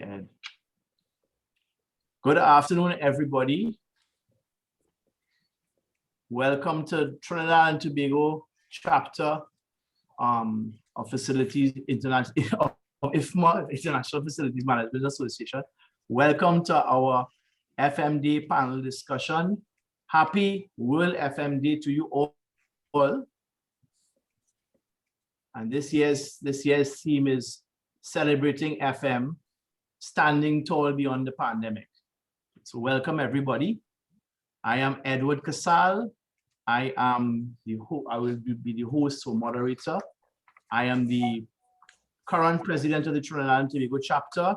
And good afternoon, everybody. Welcome to Trinidad and Tobago chapter of Facilities International of IFMA, International Facilities Management Association. Welcome to our FM Day panel discussion. Happy World FM Day to you all. And this year's theme is celebrating FM, standing tall beyond the pandemic. So welcome everybody. I am Edward Casal. I will be the host or moderator. I am the current president of the Trinidad and Tobago chapter,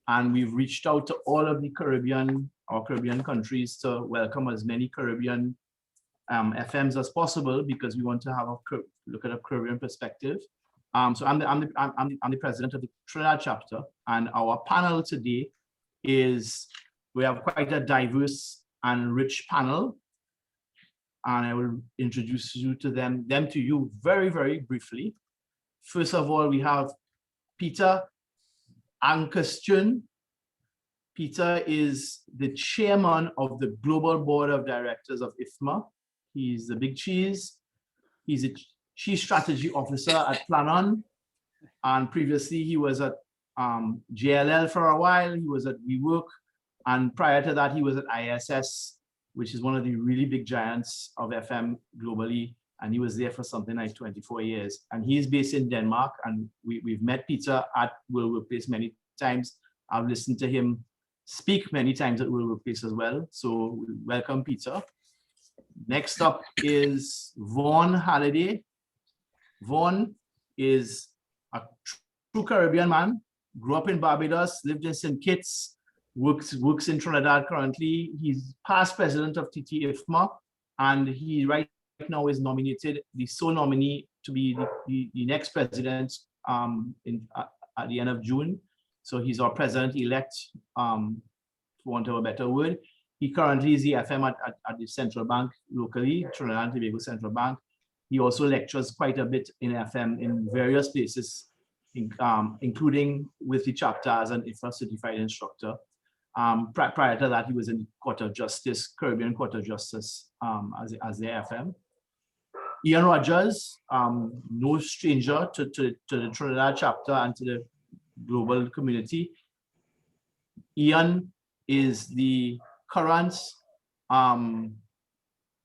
and we've reached out to all of the Caribbean countries to welcome as many Caribbean FMs as possible, because we want to have a look at a Caribbean perspective. So I'm the president of the Trinidad chapter, and our panel today is, we have quite a diverse and rich panel, and I will introduce you to them to you very, very briefly. First of all, we have Peter Ankestjoen. Peter is the chairman of the Global Board of Directors of IFMA. He's the big cheese. He's a chief strategy officer at Planon, and previously he was at JLL for a while. He was at WeWork, and prior to that he was at ISS, which is one of the really big giants of FM globally, and he was there for something like 24 years. And he's based in Denmark, and we've met Peter at World Workplace many times. I've listened to him speak many times at World Workplace as well. So welcome, Peter. Next up is Vaughn Halliday. Vaughn is a true Caribbean man, grew up in Barbados, lived in St. Kitts, works in Trinidad currently. He's past president of TT IFMA, and he right now is nominated, the sole nominee to be the next president at the end of June. So he's our president-elect, for want of a better word. He currently is the FM at the central bank locally, Trinidad and Tobago Central Bank. He also lectures quite a bit in FM in various places, including with the chapter as an IFMA certified instructor. Prior to that, he was in the Court of Justice, Caribbean Court of Justice, as the FM. Ian Rogers, no stranger to the Trinidad chapter and to the global community. Ian is the current,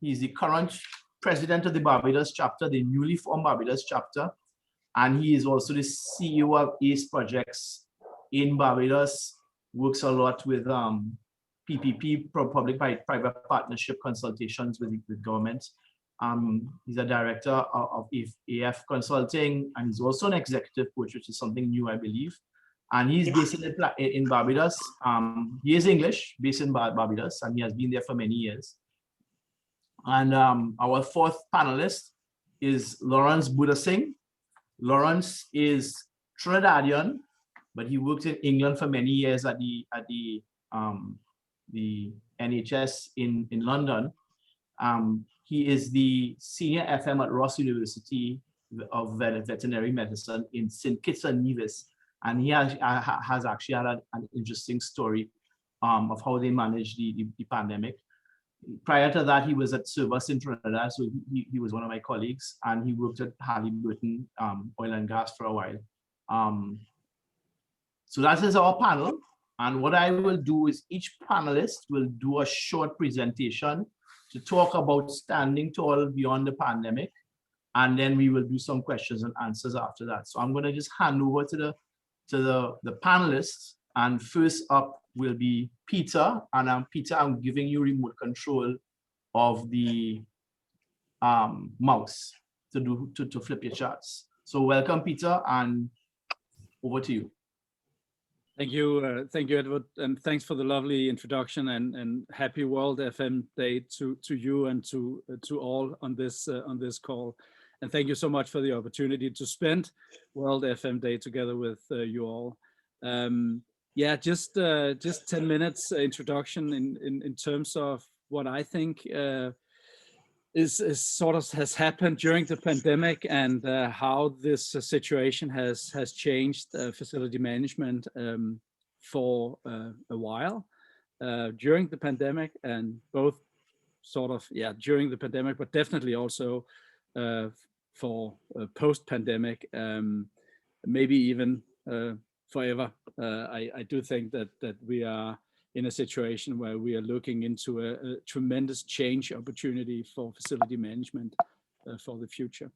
he's the current president of the Barbados chapter, the newly formed Barbados chapter, and he is also the CEO of ACE Projects in Barbados. Works a lot with PPP, public-private partnership consultations with government. He's a director of AF Consulting, and he's also an executive coach, which is something new, I believe. And he's based in Barbados. He is English, based in Barbados, and he has been there for many years. And our fourth panelist is Lawrence Budasingh. Lawrence is Trinidadian, but he worked in England for many years at the NHS in London. He is the senior FM at Ross University of Veterinary Medicine in St. Kitts and Nevis. And he has actually had an interesting story of how they managed the pandemic. Prior to that, he was at Service in Trinidad, so he was one of my colleagues, and he worked at Halliburton Oil and Gas for a while. So that is our panel, and what I will do is each panelist will do a short presentation to talk about standing tall beyond the pandemic, and then we will do some questions and answers after that. So I'm going to just hand over to the panelists, and first up will be Peter, and Peter, I'm giving you remote control of the mouse to flip your charts. So welcome, Peter, and over to you. Thank you, Edward, and thanks for the lovely introduction, and happy World FM Day to you and to all on this call. And thank you so much for the opportunity to spend World FM Day together with you all. Yeah, just 10 minutes introduction in terms of what I think is sort of has happened during the pandemic, and how this situation has changed facility management for a while during the pandemic, and both sort of, yeah, during the pandemic, but definitely also for post-pandemic, maybe even forever. I do think that we are in a situation where we are looking into a tremendous change opportunity for facility management for the future.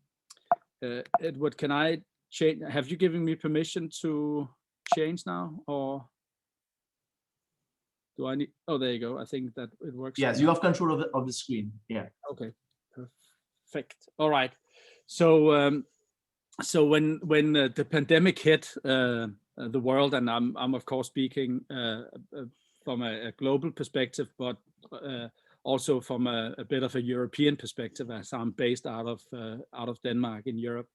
Edward, can I change? Have you given me permission to change now, or do I need? Oh, there you go. I think that it works. Yes, you have control of the screen. Yeah. Okay. Perfect. All right. So so when the pandemic hit the world, and I'm of course speaking from a global perspective, but also from a bit of a European perspective, as I'm based out of Denmark in Europe.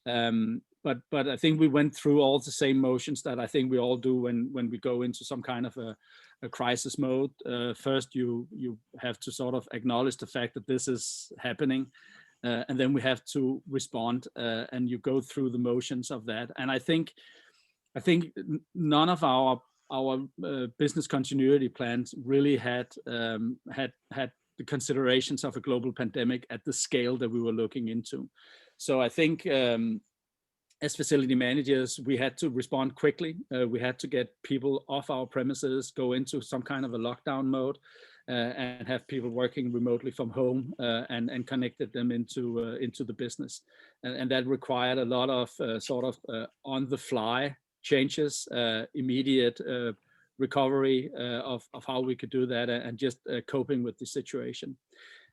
But I think we went through all the same motions that I think we all do when we go into some kind of a crisis mode. First, you have to sort of acknowledge the fact that this is happening, and then we have to respond, and you go through the motions of that. And I think none of our business continuity plans really had the considerations of a global pandemic at the scale that we were looking into. So I think as facility managers, we had to respond quickly. We had to get people off our premises, go into some kind of a lockdown mode, and have people working remotely from home, and connected them into the business. And that required a lot of sort of on the fly changes, immediate recovery of how we could do that, and just coping with the situation.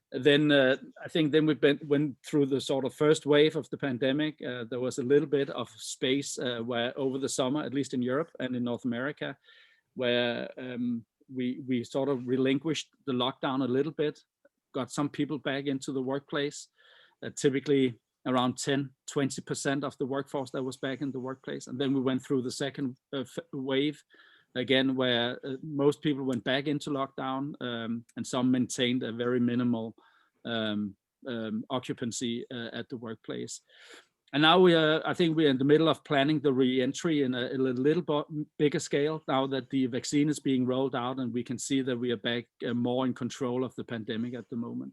Then I think then we went through the sort of first wave of the pandemic. There was a little bit of space where over the summer, at least in Europe and in North America, where we sort of relinquished the lockdown a little bit, got some people back into the workplace, typically around 10-20% of the workforce that was back in the workplace. And then we went through the second wave, again, where most people went back into lockdown, and some maintained a very minimal occupancy at the workplace. And now I think we're in the middle of planning the re-entry in a little bit bigger scale, now that the vaccine is being rolled out and we can see that we are back more in control of the pandemic at the moment.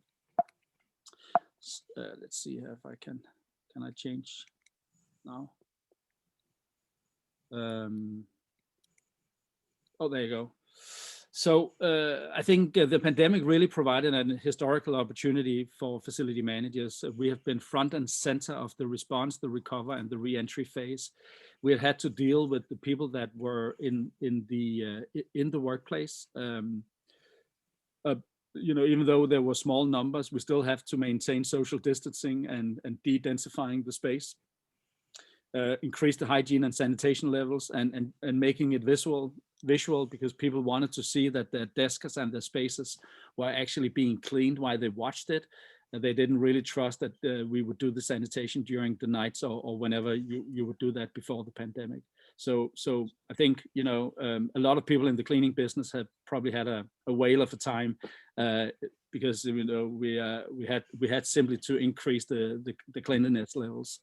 Let's see if I can I change now? Oh, there you go. So I think the pandemic really provided an historical opportunity for facility managers. We have been front and center of the response, the recover, and the re-entry phase. We have had to deal with the people that were in the workplace. You know, even though there were small numbers, we still have to maintain social distancing and de-densifying the space. Increase the hygiene and sanitation levels, and making it visual, because people wanted to see that their desks and their spaces were actually being cleaned while they watched it. And they didn't really trust that we would do the sanitation during the nights or whenever you would do that before the pandemic. So I think, you know, a lot of people in the cleaning business have probably had a whale of a time, because, you know, we had simply to increase the cleanliness levels.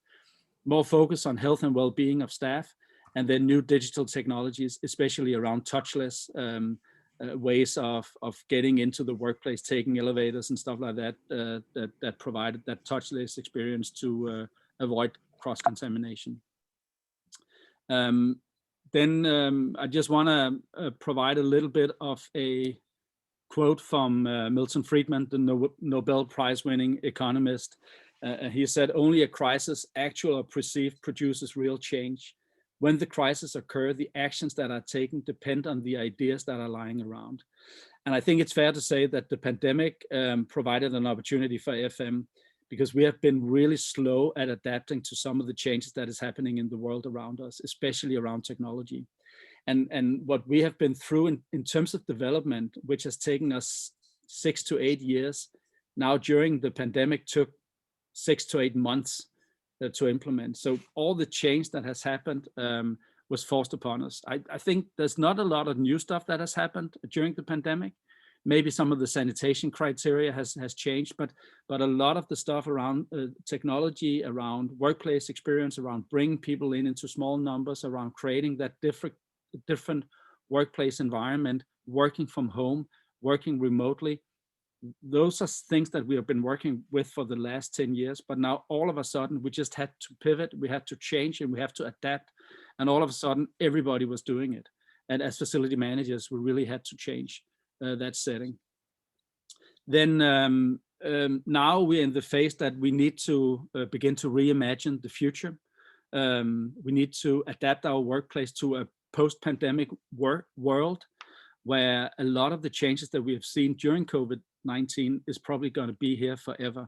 More focus on health and well-being of staff, and then new digital technologies, especially around touchless ways of getting into the workplace, taking elevators and stuff like that, that provided that touchless experience to avoid cross-contamination. Then I just want to provide a little bit of a quote from Milton Friedman, the Nobel Prize-winning economist. He said, "Only a crisis, actual or perceived, produces real change. When the crisis occurs, the actions that are taken depend on the ideas that are lying around." And I think it's fair to say that the pandemic provided an opportunity for FM, because we have been really slow at adapting to some of the changes that is happening in the world around us, especially around technology. And what we have been through in terms of development, which has taken us 6 to 8 years, now during the pandemic took 6 to 8 months to implement. So all the change that has happened was forced upon us. I think there's not a lot of new stuff that has happened during the pandemic. Maybe some of the sanitation criteria has changed, but a lot of the stuff around technology, around workplace experience, around bringing people into small numbers, around creating that different workplace environment, working from home, working remotely. Those are things that we have been working with for the last 10 years, but now all of a sudden we just had to pivot, we had to change, and we have to adapt. And all of a sudden everybody was doing it. And as facility managers, we really had to change that setting. Then now we're in the phase that we need to begin to reimagine the future. We need to adapt our workplace to a post-pandemic world where a lot of the changes that we have seen during COVID-19 is probably going to be here forever.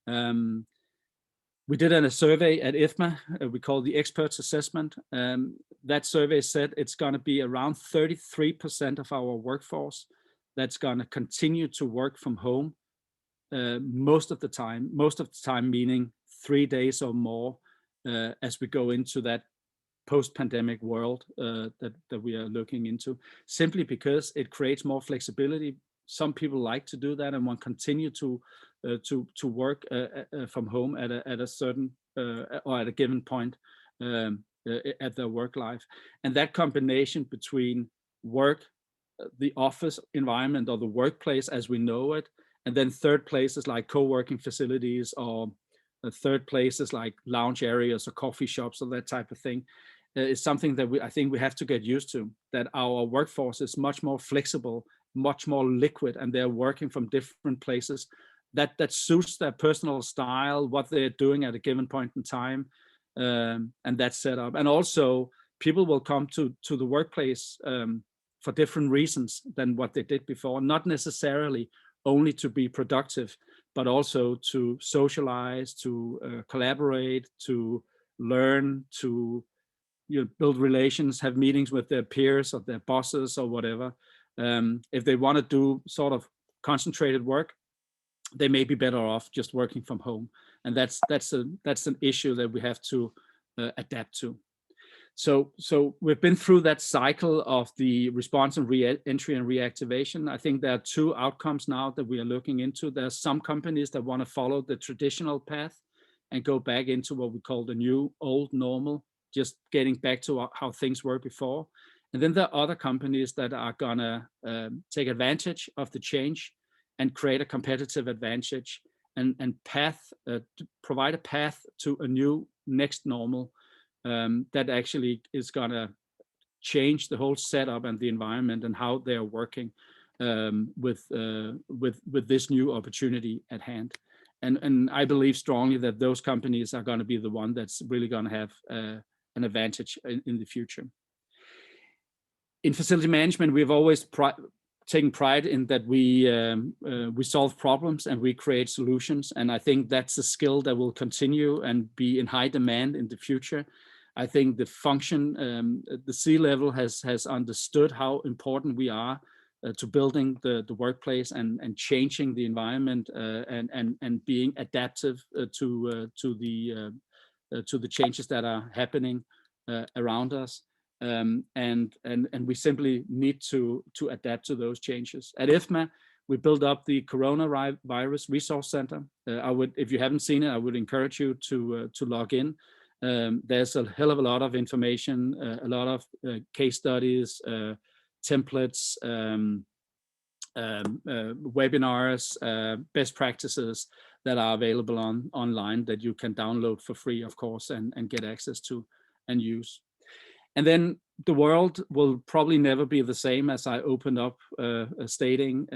We did a survey at IFMA, we call the Experts Assessment. That survey said it's going to be around 33% of our workforce that's going to continue to work from home most of the time meaning 3 days or more as we go into that post-pandemic world that we are looking into, simply because it creates more flexibility. Some people like to do that and want to continue to work from home at a certain or at a given point at their work life. And that combination between work, the office environment or the workplace as we know it, and then third places like co-working facilities or third places like lounge areas or coffee shops or that type of thing, is something that I think we have to get used to, that our workforce is much more flexible, much more liquid, and they're working from different places that suits their personal style, what they're doing at a given point in time, and that's set up. And also people will come to the workplace for different reasons than what they did before, not necessarily only to be productive, but also to socialize, to collaborate, to learn, to build relations, have meetings with their peers or their bosses or whatever. If they want to do sort of concentrated work, they may be better off just working from home, and that's an issue that we have to adapt to. So we've been through that cycle of the response and re-entry and reactivation. I think there are two outcomes now that we are looking into. There are some companies that want to follow the traditional path and go back into what we call the new old normal, just getting back to how things were before. And then there are other companies that are gonna take advantage of the change and create a competitive advantage and provide a path to a new next normal that actually is gonna change the whole setup and the environment and how they're working with this new opportunity at hand. And I believe strongly that those companies are going to be the one that's really going to have an advantage in the future. In facility management, we've always taken pride in that we solve problems and we create solutions. And I think that's a skill that will continue and be in high demand in the future. I think the function, the C-level has understood how important we are to building the workplace and changing the environment and being adaptive to the changes that are happening around us. And we simply need to adapt to those changes. At IFMA, we built up the Coronavirus Resource Center. If you haven't seen it, I would encourage you to log in. There's a hell of a lot of information, a lot of case studies, templates, webinars, best practices that are available online that you can download for free, of course, and get access to and use. And then the world will probably never be the same as I opened up stating.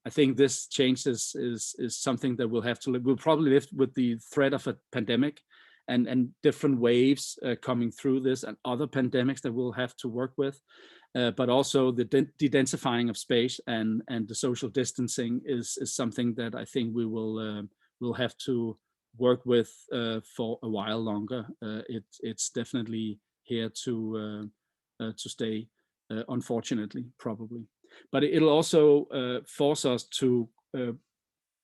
I think this change is something that we'll have to live. We'll probably live with the threat of a pandemic and different waves coming through this and other pandemics that we'll have to work with. But also the de-densifying of space and the social distancing is something that I think we will have to work with for a while longer. It's definitely here to stay, unfortunately, probably. But it'll also force us to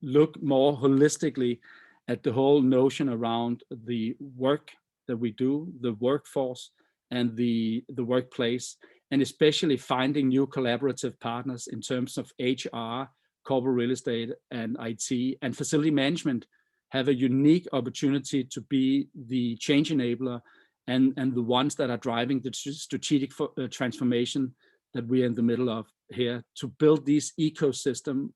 look more holistically at the whole notion around the work that we do, the workforce, and the workplace, and especially finding new collaborative partners in terms of HR, corporate real estate, and IT, and facility management have a unique opportunity to be the change enabler and the ones that are driving the strategic transformation that we're in the middle of here, to build these ecosystem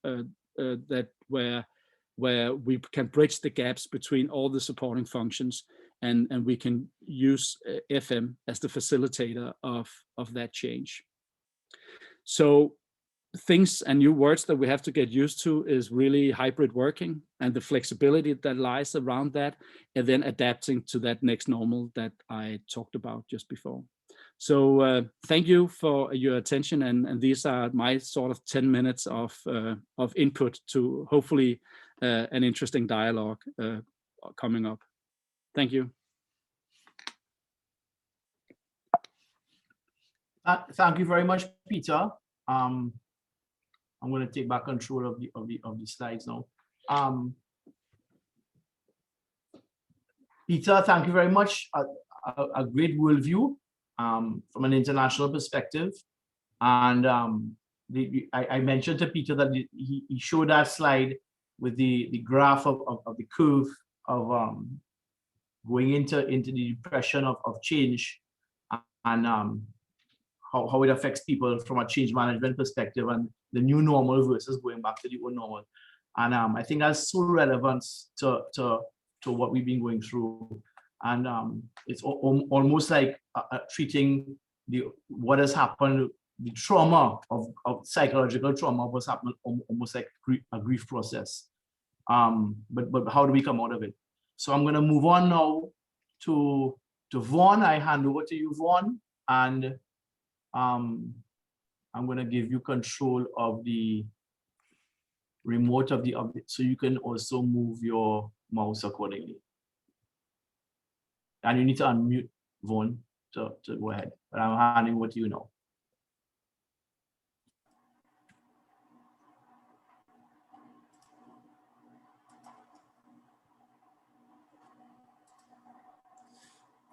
that where we can bridge the gaps between all the supporting functions, and we can use FM as the facilitator of that change. So things and new words that we have to get used to is really hybrid working and the flexibility that lies around that, and then adapting to that next normal that I talked about just before. So thank you for your attention, and these are my sort of 10 minutes of input to hopefully an interesting dialogue coming up. Thank you. Thank you very much, Peter. I'm going to take back control of the slides now. Peter, thank you very much. A great worldview from an international perspective, and I mentioned to Peter that he showed that slide with the graph of the curve of going into the depression of change, and how it affects people from a change management perspective, and the new normal versus going back to the old normal. And I think that's so relevant to what we've been going through. And it's almost like treating what has happened, the trauma of psychological trauma was happening almost like a grief process. But how do we come out of it? So I'm going to move on now to Vaughn. I hand over to you, Vaughn, and I'm going to give you control of the remote of the object, so you can also move your mouse accordingly. And you need to unmute, Vaughn, to go ahead. But I'm handing over to you now.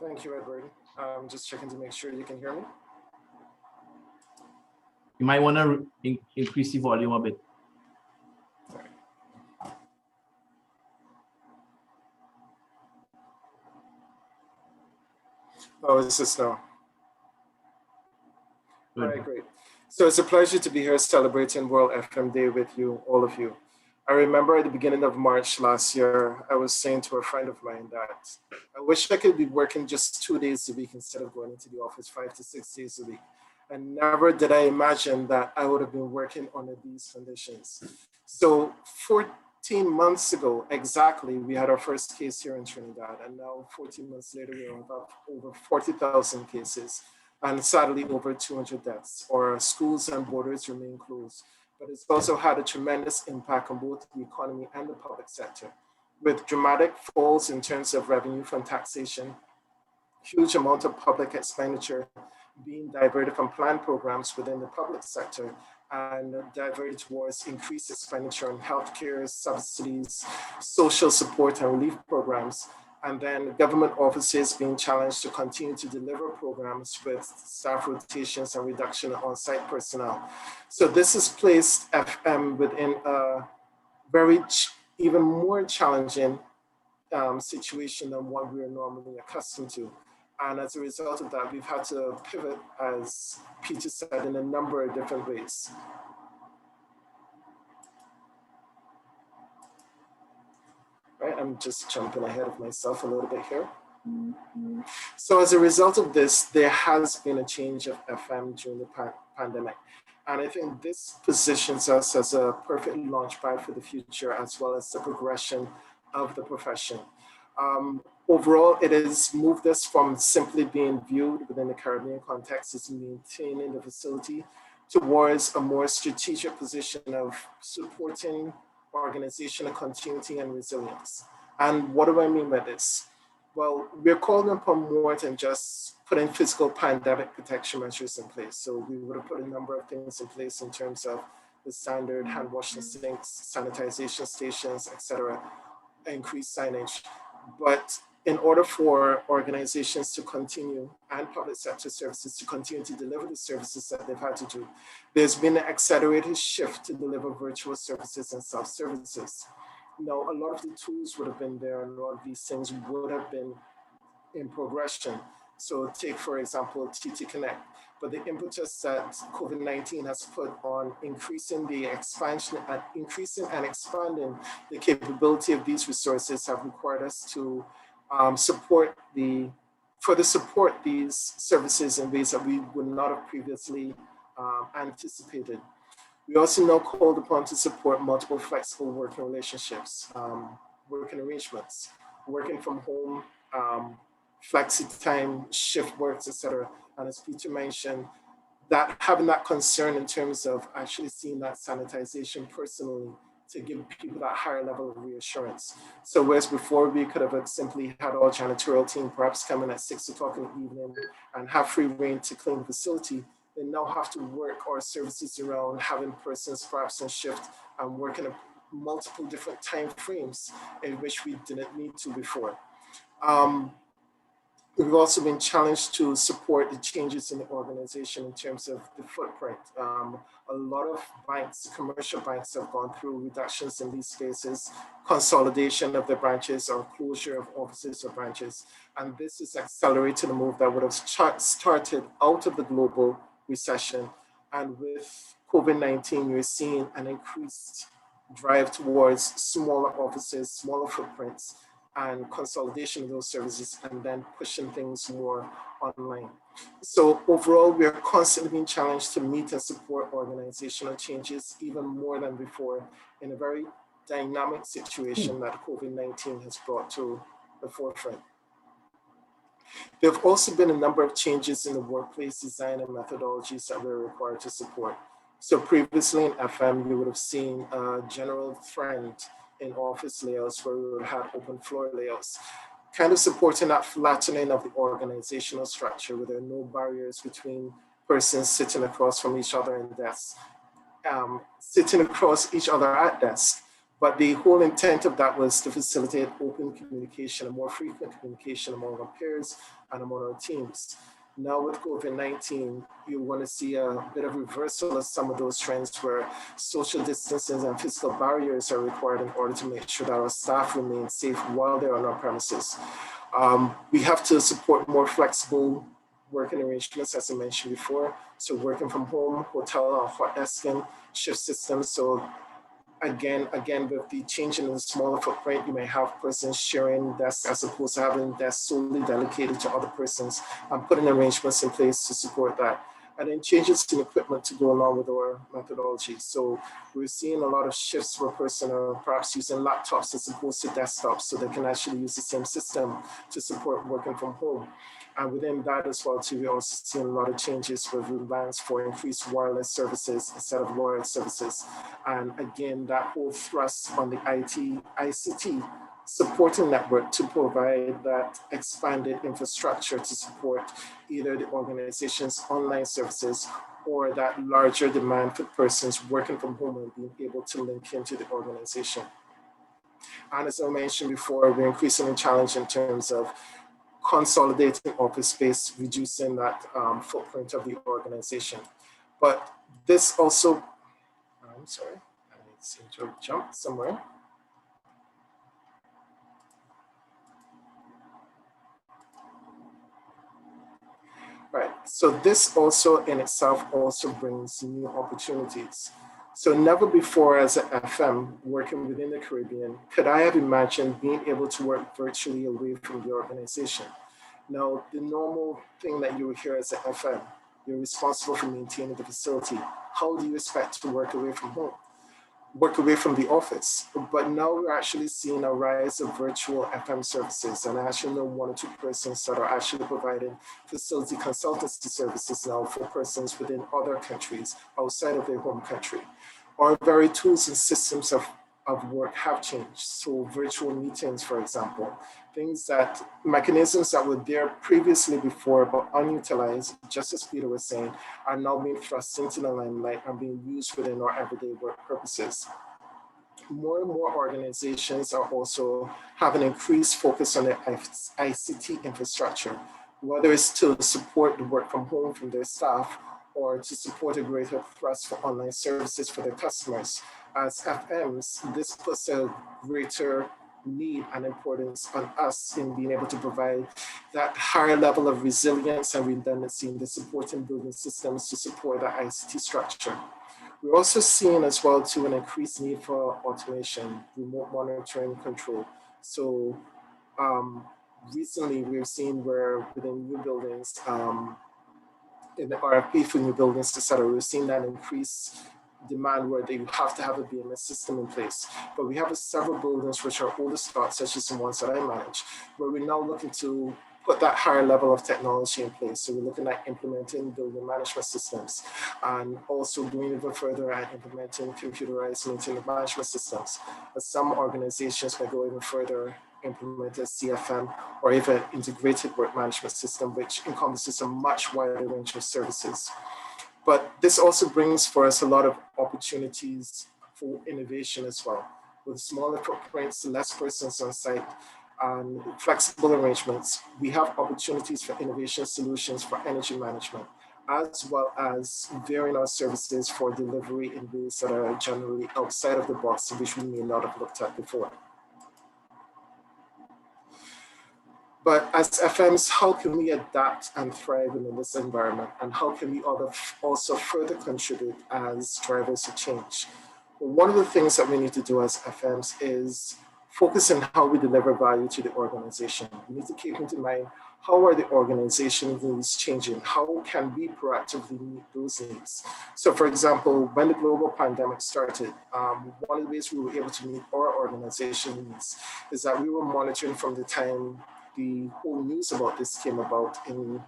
Thank you, Edward. I'm just checking to make sure you can hear me. You might want to increase the volume a bit. Oh, is this now? Good. All right, great. So it's a pleasure to be here celebrating World FM Day with you, all of you. I remember at the beginning of March last year, I was saying to a friend of mine that I wish I could be working just 2 days a week instead of going into the office 5 to 6 days a week. And never did I imagine that I would have been working under these conditions. So 14 months ago, exactly, we had our first case here in Trinidad. And now 14 months later, we have over 40,000 cases and sadly over 200 deaths. Our schools and borders remain closed. But it's also had a tremendous impact on both the economy and the public sector, with dramatic falls in terms of revenue from taxation, huge amount of public expenditure being diverted from planned programs within the public sector and diverted towards increased expenditure on healthcare, subsidies, social support and relief programs, and then government offices being challenged to continue to deliver programs with staff rotations and reduction of on-site personnel. So this has placed FM within a very even more challenging situation than what we are normally accustomed to. And as a result of that, we've had to pivot, as Peter said, in a number of different ways. Right, I'm just jumping ahead of myself a little bit here. So as a result of this, there has been a change of FM during the pandemic. And I think this positions us as a perfect launchpad for the future, as well as the progression of the profession. Overall, it has moved us from simply being viewed within the Caribbean context as maintaining the facility towards a more strategic position of supporting organizational continuity and resilience. And what do I mean by this? Well, we're calling upon more than just putting physical pandemic protection measures in place. So we would have put a number of things in place in terms of the standard hand washing sinks, sanitization stations, etc., increased signage. But in order for organizations to continue and public sector services to continue to deliver the services that they've had to do, there's been an accelerated shift to deliver virtual services and self-services. Now, a lot of the tools would have been there, and a lot of these things would have been in progression. So take, for example, TT Connect. but the impetus that COVID-19 has put on increasing the expansion and increasing and expanding the capability of these resources have required us to further support these services in ways that we would not have previously anticipated. We also now called upon to support multiple flexible working relationships, working arrangements, working from home, flexi time, shift works, etc. And as Peter mentioned, that having that concern in terms of actually seeing that sanitization personally to give people that higher level of reassurance. So whereas before we could have simply had our janitorial team perhaps come in at 6 o'clock in the evening and have free reign to clean the facility, they now have to work our services around having persons perhaps on shift and working in multiple different time frames in which we didn't need to before. We've also been challenged to support the changes in the organization in terms of the footprint. A lot of banks, commercial banks, have gone through reductions in these spaces, consolidation of the branches or closure of offices or branches. And this has accelerated a move that would have started out of the global recession. And with COVID-19, you're seeing an increased drive towards smaller offices, smaller footprints, and consolidation of those services, and then pushing things more online. So overall, we are constantly being challenged to meet and support organizational changes even more than before in a very dynamic situation that COVID-19 has brought to the forefront. There have also been a number of changes in the workplace design and methodologies that we're required to support. So previously in FM, you would have seen a general trend in office layouts where we would have open floor layouts, kind of supporting that flattening of the organizational structure where there are no barriers between persons sitting across from each other in desks, sitting across each other at desks. But the whole intent of that was to facilitate open communication and more frequent communication among our peers and among our teams. Now with COVID-19, you want to see a bit of reversal of some of those trends where social distances and physical barriers are required in order to make sure that our staff remain safe while they're on our premises. We have to support more flexible working arrangements, as I mentioned before. So working from home, hotel or hot desking, shift systems. So again, with the change in the smaller footprint, you may have persons sharing desks as opposed to having desks solely dedicated to other persons and putting arrangements in place to support that. And then changes in equipment to go along with our methodology. So we're seeing a lot of shifts where persons are perhaps using laptops as opposed to desktops so they can actually use the same system to support working from home. And within that as well too, we're also seeing a lot of changes with demands for increased wireless services instead of wired services. And again, that whole thrust on the ICT supporting network to provide that expanded infrastructure to support either the organization's online services or that larger demand for persons working from home and being able to link into the organization. And as I mentioned before, we're increasingly challenged in terms of consolidating office space, reducing that footprint of the organization. But this also, I'm sorry, I seem to have jumped somewhere. Right, so this also in itself also brings new opportunities. So never before as an FM working within the Caribbean, could I have imagined being able to work virtually away from the organization. Now, the normal thing that you would hear as an FM, you're responsible for maintaining the facility. How do you expect to work away from home? Work away from the office. But now we're actually seeing a rise of virtual FM services. And I actually know 1 or 2 persons that are actually providing facility consultancy services now for persons within other countries outside of their home country. Our very tools and systems of work have changed. So virtual meetings, for example, mechanisms that were there previously before but unutilized, just as Peter was saying, are now being thrust into the limelight and being used within our everyday work purposes. More and more organizations are also having increased focus on their ICT infrastructure, whether it's to support the work from home from their staff or to support a greater thrust for online services for their customers. As FMs, this puts a greater need and importance on us in being able to provide that higher level of resilience and redundancy in the supporting building systems to support the ICT structure. We're also seeing as well too an increased need for automation, remote monitoring control. So recently we've seen where within new buildings, in the RFP for new buildings, etc., we're seeing that increase demand where they have to have a BMS system in place. But we have several buildings which are older start, such as the ones that I manage, where we're now looking to put that higher level of technology in place. So we're looking at implementing building management systems and also going even further at implementing computerized maintenance management systems. As some organizations may go even further, implement a CFM or even integrated work management system, which encompasses a much wider range of services. But this also brings for us a lot of opportunities for innovation as well. With smaller footprints, less persons on site, and flexible arrangements, we have opportunities for innovation solutions for energy management, as well as varying our services for delivery in ways that are generally outside of the box, which we may not have looked at before. But as FMs, how can we adapt and thrive in this environment? And how can we also further contribute as drivers of change? Well, one of the things that we need to do as FMs is focus on how we deliver value to the organization. We need to keep in mind, how are the organization needs changing? How can we proactively meet those needs? So for example, when the global pandemic started, one of the ways we were able to meet our organization needs is that we were monitoring from the time the whole news about this came about in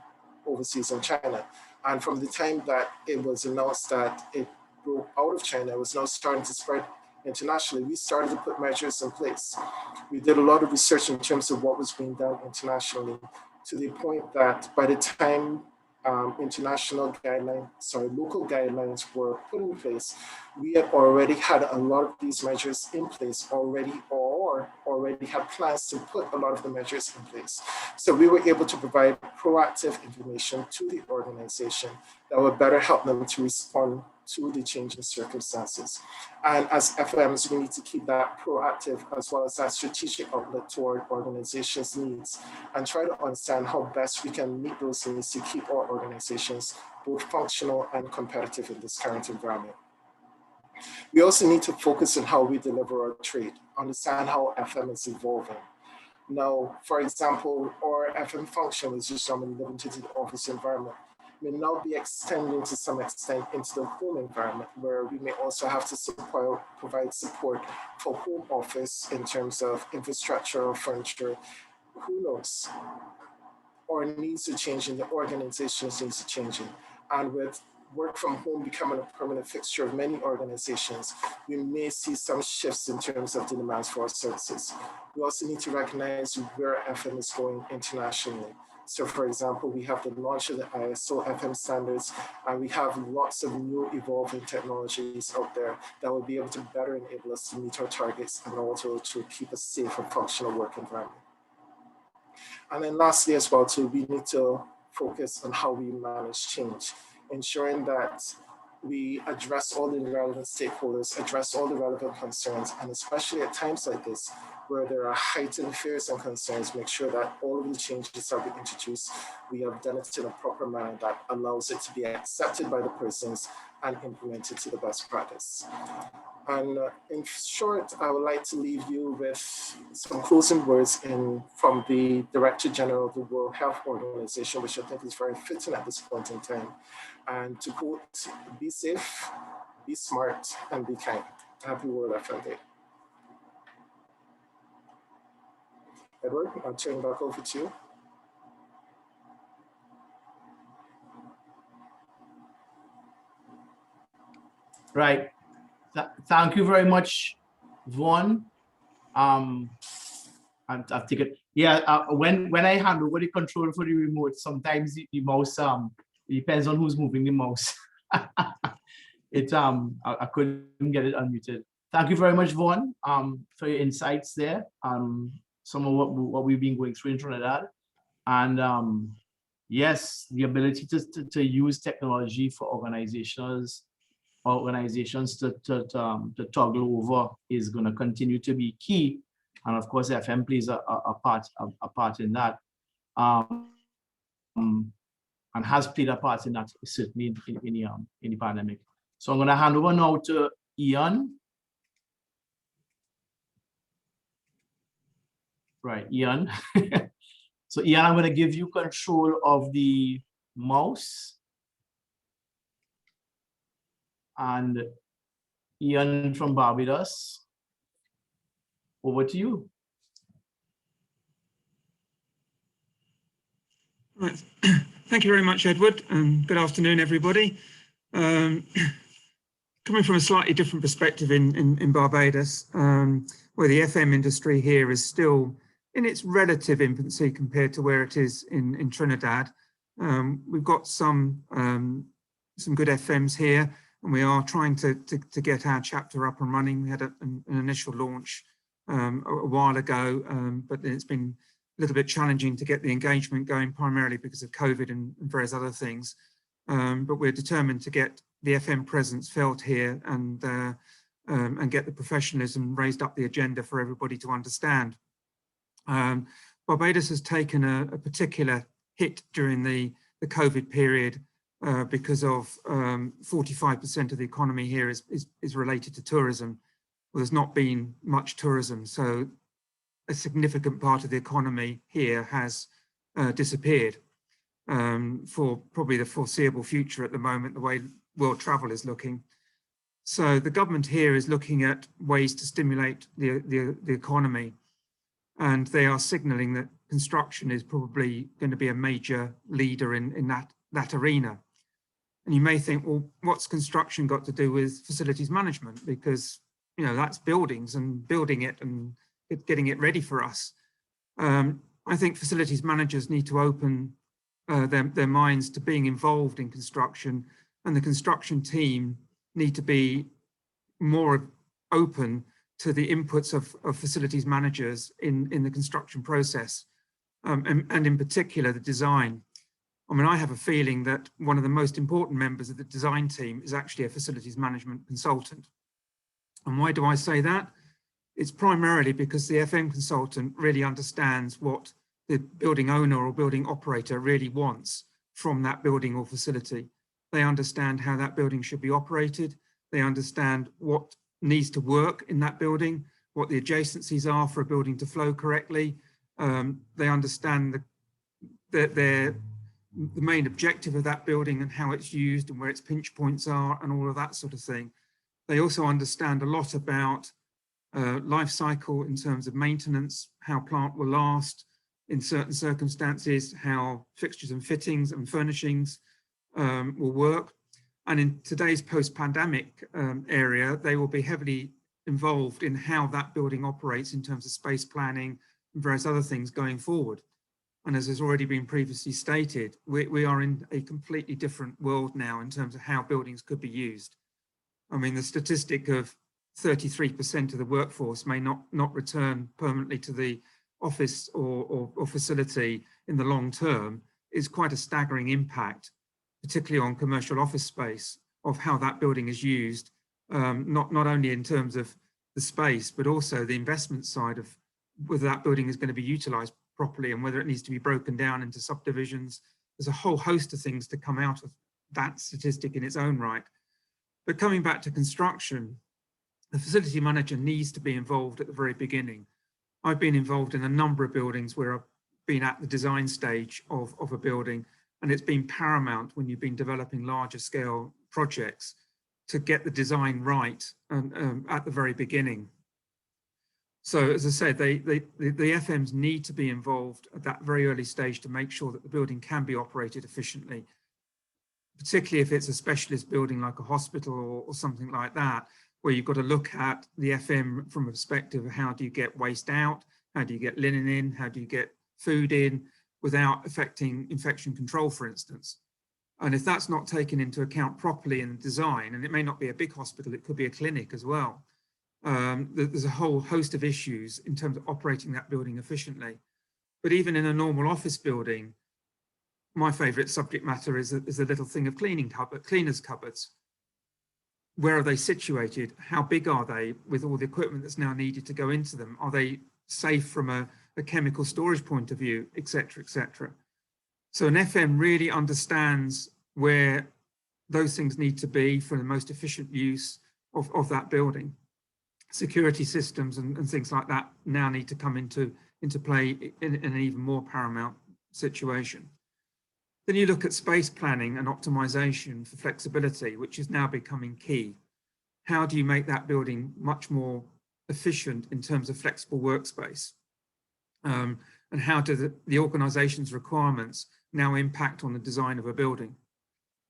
overseas in China. And from the time that it was announced that it broke out of China, it was now starting to spread internationally, we started to put measures in place. We did a lot of research in terms of what was being done internationally, to the point that by the time local guidelines were put in place, we had already had a lot of these measures in place already, or already had plans to put a lot of the measures in place. So we were able to provide proactive information to the organization that would better help them to respond to the changing circumstances. And as FMs, we need to keep that proactive as well as that strategic outlet toward organizations' needs and try to understand how best we can meet those needs to keep our organizations both functional and competitive in this current environment. We also need to focus on how we deliver our trade, understand how FM is evolving. Now, for example, our FM function is just limited to the office environment, may now be extending to some extent into the home environment, where we may also have to provide support for home office in terms of infrastructure or furniture. Who knows? Our needs are changing, the organization's needs are changing. And with work from home becoming a permanent fixture of many organizations, we may see some shifts in terms of the demands for our services. We also need to recognize where FM is going internationally. So for example, we have the launch of the ISO FM standards, and we have lots of new evolving technologies out there that will be able to better enable us to meet our targets and also to keep a safe and functional work environment. And then lastly as well too, we need to focus on how we manage change, ensuring that we address all the relevant stakeholders, address all the relevant concerns, and especially at times like this, where there are heightened fears and concerns, make sure that all of the changes that we introduce, we have done it in a proper manner that allows it to be accepted by the persons and implemented to the best practice. And in short, I would like to leave you with some closing words from the Director General of the World Health Organization, which I think is very fitting at this point in time. And to quote, be safe, be smart, and be kind. Happy World FM Day. Edward, I'll turn it back over to you. Right. Thank you very much, Vaughn. I've taken, yeah, when I hand over the control for the remote, sometimes the mouse, it depends on who's moving the mouse. I couldn't get it unmuted. Thank you very much, Vaughn, for your insights there. Some of what we've been going through in Trinidad. And yes, the ability to use technology for organizations to toggle over is going to continue to be key And of course, FM plays a part in that, and has played a part in that, certainly in the pandemic. So I'm going to hand over now to Ian. Right, Ian. So Ian, I'm going to give you control of the mouse. And Ian from Barbados, over to you. Right. Thank you very much, Edward, and good afternoon, everybody. Coming from a slightly different perspective in Barbados, where the FM industry here is still in its relative infancy compared to where it is in Trinidad. We've got some good FMs here, and we are trying to get our chapter up and running. We had an initial launch a while ago, but it's been a little bit challenging to get the engagement going, primarily because of COVID and various other things. But we're determined to get the FM presence felt here and get the professionalism raised up the agenda for everybody to understand. Barbados has taken a particular hit during the COVID period because of 45% of the economy here is related to tourism. Well, there's not been much tourism, so a significant part of the economy here has disappeared for probably the foreseeable future at the moment, the way world travel is looking. So the government here is looking at ways to stimulate the economy, and they are signalling that construction is probably going to be a major leader in that arena. And you may think, well, what's construction got to do with facilities management? Because, you know, that's buildings and building it and getting it ready for us. I think facilities managers need to open their minds to being involved in construction, and the construction team need to be more open to the inputs of facilities managers in the construction process, and in particular the design. I mean, I have a feeling that one of the most important members of the design team is actually a facilities management consultant. And why do I say that? It's primarily because the FM consultant really understands what the building owner or building operator really wants from that building or facility. They understand how that building should be operated. They understand what needs to work in that building, what the adjacencies are for a building to flow correctly. They understand the main objective of that building and how it's used and where its pinch points are and all of that sort of thing. They also understand a lot about life cycle in terms of maintenance, how plant will last in certain circumstances, how fixtures and fittings and furnishings will work. And in today's post-pandemic area, they will be heavily involved in how that building operates in terms of space planning and various other things going forward. And as has already been previously stated, we are in a completely different world now in terms of how buildings could be used. I mean, the statistic of 33% of the workforce may not return permanently to the office or facility in the long term is quite a staggering impact, particularly on commercial office space, of how that building is used, not only in terms of the space, but also the investment side of whether that building is going to be utilized properly and whether it needs to be broken down into subdivisions. There's a whole host of things to come out of that statistic in its own right. But coming back to construction, the facility manager needs to be involved at the very beginning. I've been involved in a number of buildings where I've been at the design stage of a building, and it's been paramount when you've been developing larger scale projects to get the design right and at the very beginning. So as I said, the FMs need to be involved at that very early stage to make sure that the building can be operated efficiently, particularly if it's a specialist building like a hospital or something like that, where you've got to look at the FM from a perspective of how do you get waste out, how do you get linen in, how do you get food in without affecting infection control, for instance. And if that's not taken into account properly in the design, and it may not be a big hospital, it could be a clinic as well, there's a whole host of issues in terms of operating that building efficiently. But even in a normal office building, my favorite subject matter is a little thing of cleaners cupboards. Where are they situated? How big are they with all the equipment that's now needed to go into them? Are they safe from a chemical storage point of view, etc., etc. So an FM really understands where those things need to be for the most efficient use of that building. Security systems and things like that now need to come into play in an even more paramount situation. Then you look at space planning and optimization for flexibility, which is now becoming key. How do you make that building much more efficient in terms of flexible workspace? And how do the organization's requirements now impact on the design of a building?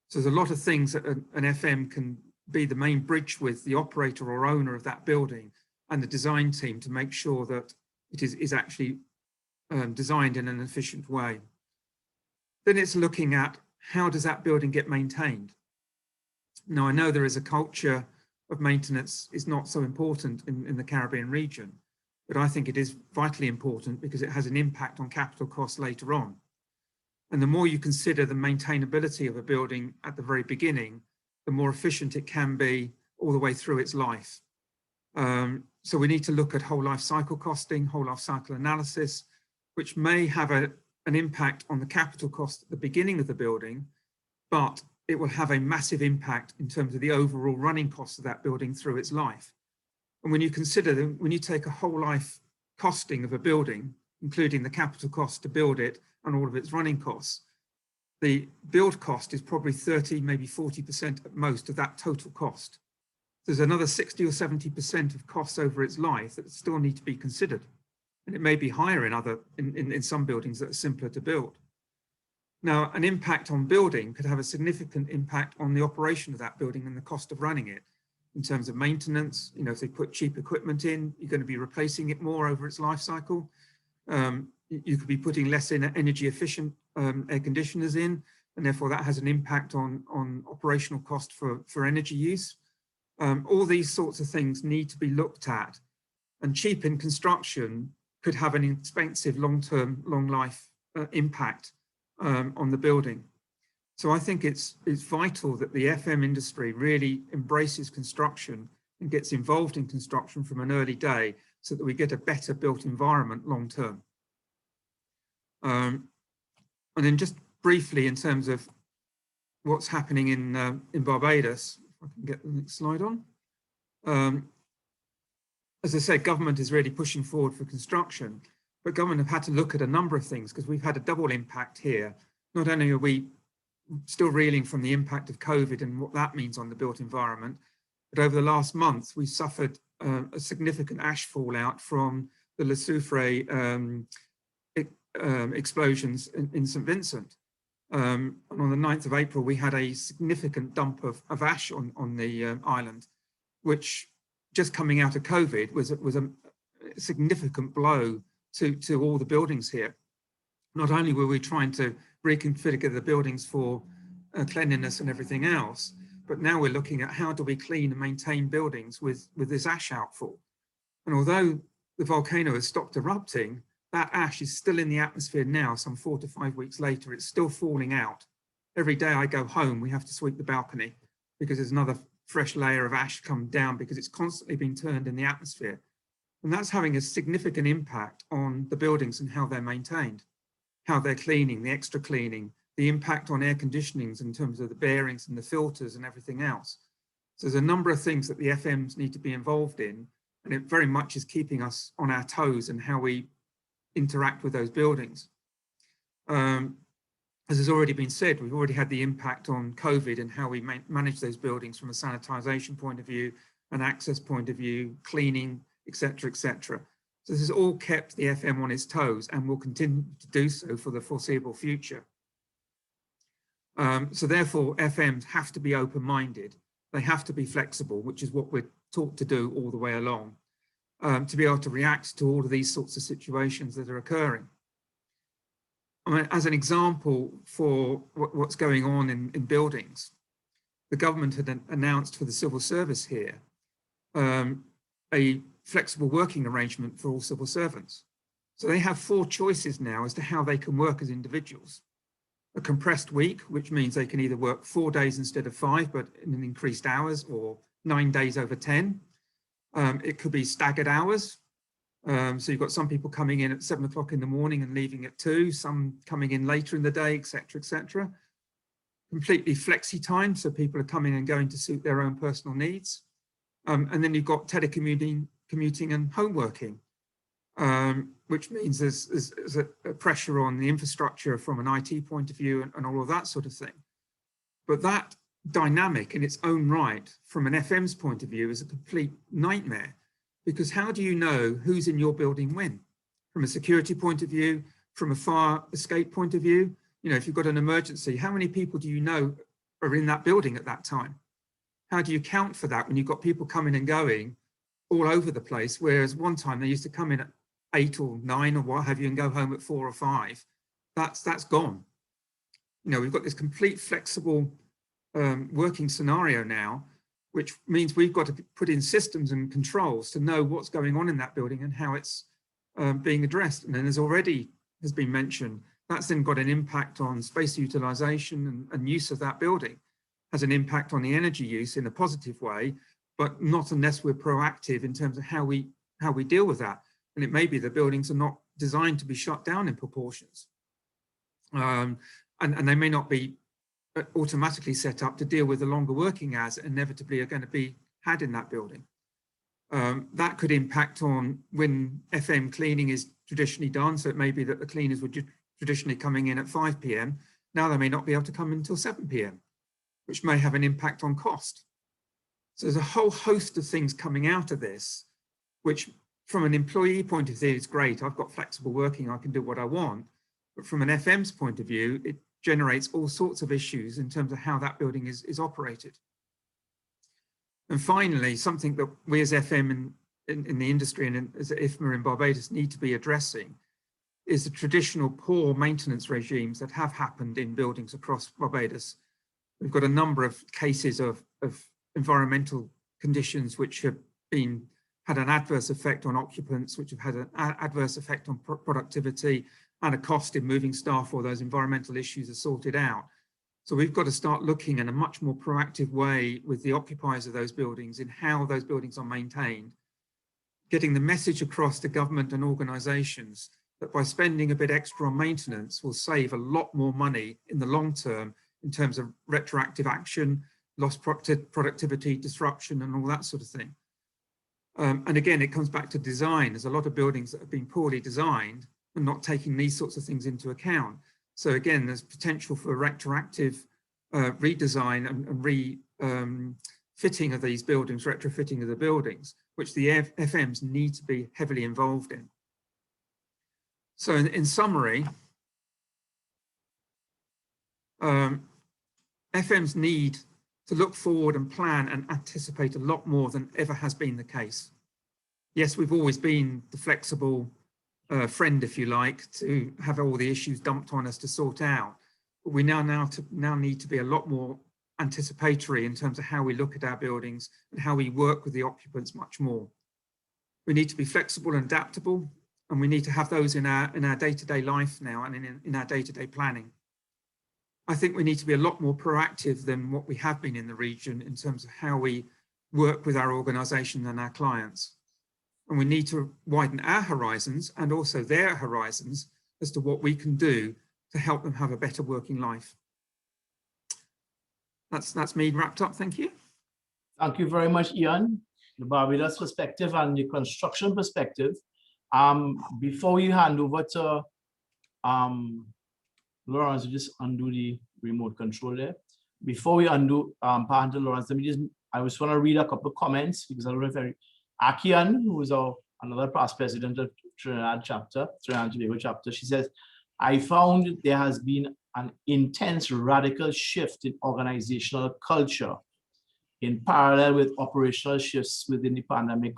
So there's a lot of things that an FM can be the main bridge with the operator or owner of that building and the design team to make sure that it is actually designed in an efficient way. Then it's looking at how does that building get maintained? Now, I know there is a culture of maintenance is not so important in the Caribbean region, but I think it is vitally important because it has an impact on capital costs later on. And the more you consider the maintainability of a building at the very beginning, the more efficient it can be all the way through its life. So we need to look at whole life cycle costing, whole life cycle analysis, which may have an impact on the capital cost at the beginning of the building, but it will have a massive impact in terms of the overall running costs of that building through its life. And when you consider them, when you take a whole life costing of a building, including the capital cost to build it and all of its running costs, the build cost is probably 30, maybe 40% at most of that total cost. There's another 60 or 70% of costs over its life that still need to be considered. And it may be higher in some buildings that are simpler to build. Now, an impact on building could have a significant impact on the operation of that building and the cost of running it in terms of maintenance. You know, if they put cheap equipment in, you're going to be replacing it more over its life cycle. You could be putting less in energy efficient air conditioners in, and therefore that has an impact on operational cost for energy use. All these sorts of things need to be looked at, and cheap in construction could have an expensive long-term, long life impact on the building. So I think it's vital that the FM industry really embraces construction and gets involved in construction from an early day so that we get a better built environment long-term. And then just briefly in terms of what's happening in Barbados, if I can get the next slide on. As I said, government is really pushing forward for construction, but government have had to look at a number of things because we've had a double impact here. Not only are we still reeling from the impact of COVID and what that means on the built environment, but over the last month, we suffered a significant ash fallout from the Le Soufrière explosions in St. Vincent. And on the 9th of April, we had a significant dump of ash on the island, which just coming out of COVID was a significant blow to all the buildings here. Not only were we trying to reconfigure the buildings for cleanliness and everything else, but now we're looking at how do we clean and maintain buildings with this ash outfall. And although the volcano has stopped erupting, that ash is still in the atmosphere now, some 4 to 5 weeks later. It's still falling out. Every day I go home, we have to sweep the balcony because there's another fresh layer of ash come down because it's constantly being turned in the atmosphere. And that's having a significant impact on the buildings and how they're maintained, how they're cleaning, the extra cleaning, the impact on air conditionings in terms of the bearings and the filters and everything else. So there's a number of things that the FMs need to be involved in, and it very much is keeping us on our toes and how we interact with those buildings. As has already been said, we've already had the impact on COVID and how we manage those buildings from a sanitization point of view, an access point of view, cleaning, etc., etc. So this has all kept the FM on its toes and will continue to do so for the foreseeable future. So therefore, FMs have to be open-minded. They have to be flexible, which is what we're taught to do all the way along, to be able to react to all of these sorts of situations that are occurring. I mean, as an example for what's going on in buildings, the government had announced for the civil service here a flexible working arrangement for all civil servants. So they have 4 choices now as to how they can work as individuals. A compressed week, which means they can either work 4 days instead of 5, but in an increased hours, or 9 days over 10. It could be staggered hours, So you've got some people coming in at 7 o'clock in the morning and leaving at 2, some coming in later in the day, etc., etc. Completely flexi time, so people are coming and going to suit their own personal needs. And then you've got telecommuting and home working, which means there's a pressure on the infrastructure from an IT point of view and all of that sort of thing. But that dynamic in its own right, from an FM's point of view, is a complete nightmare, because how do you know who's in your building when? From a security point of view, from a fire escape point of view, you know, if you've got an emergency, how many people do you know are in that building at that time? How do you count for that when you've got people coming and going all over the place? Whereas one time they used to come in at 8 or 9 or what have you and go home at 4 or 5. That's gone. You know, we've got this complete flexible working scenario now, which means we've got to put in systems and controls to know what's going on in that building and how it's being addressed. And then as already has been mentioned, that's then got an impact on space utilization and use of that building, has an impact on the energy use in a positive way, but not unless we're proactive in terms of how we deal with that. And it may be the buildings are not designed to be shut down in proportions. And they may not be automatically set up to deal with the longer working hours that inevitably are going to be had in that building. That could impact on when FM cleaning is traditionally done. So it may be that the cleaners were traditionally coming in at 5 p.m. Now they may not be able to come in until 7 p.m., which may have an impact on cost. So there's a whole host of things coming out of this, which from an employee point of view is great. I've got flexible working, I can do what I want. But from an FM's point of view, it generates all sorts of issues in terms of how that building is operated. And finally, something that we as FM in the industry and as IFMA in Barbados need to be addressing is the traditional poor maintenance regimes that have happened in buildings across Barbados. We've got a number of cases of environmental conditions which have had an adverse effect on occupants, which have had an adverse effect on productivity and a cost in moving staff, or those environmental issues are sorted out. So we've got to start looking in a much more proactive way with the occupiers of those buildings in how those buildings are maintained, getting the message across to government and organisations that by spending a bit extra on maintenance will save a lot more money in the long term in terms of retroactive action, lost productivity, disruption, and all that sort of thing. And again, it comes back to design. There's a lot of buildings that have been poorly designed and not taking these sorts of things into account. So again, there's potential for retroactive redesign and fitting of these buildings, retrofitting of the buildings, which the FMs need to be heavily involved in. So in summary, FMs need to look forward and plan and anticipate a lot more than ever has been the case. Yes, we've always been the flexible friend, if you like, to have all the issues dumped on us to sort out. But we now need to be a lot more anticipatory in terms of how we look at our buildings and how we work with the occupants much more. We need to be flexible and adaptable, and we need to have those in our day-to-day life now and in our day-to-day planning. I think we need to be a lot more proactive than what we have been in the region in terms of how we work with our organisation and our clients. And we need to widen our horizons and also their horizons as to what we can do to help them have a better working life. That's me wrapped up. Thank you. Thank you very much, Ian. The Barbados perspective and the construction perspective. Before you hand over to Lawrence, just undo the remote control there. Before we undo pass to Lawrence, I just want to read a couple of comments because I don't know if Akian, who is another past president of Trinidad and Tobago chapter, she says, I found there has been an intense radical shift in organizational culture in parallel with operational shifts within the pandemic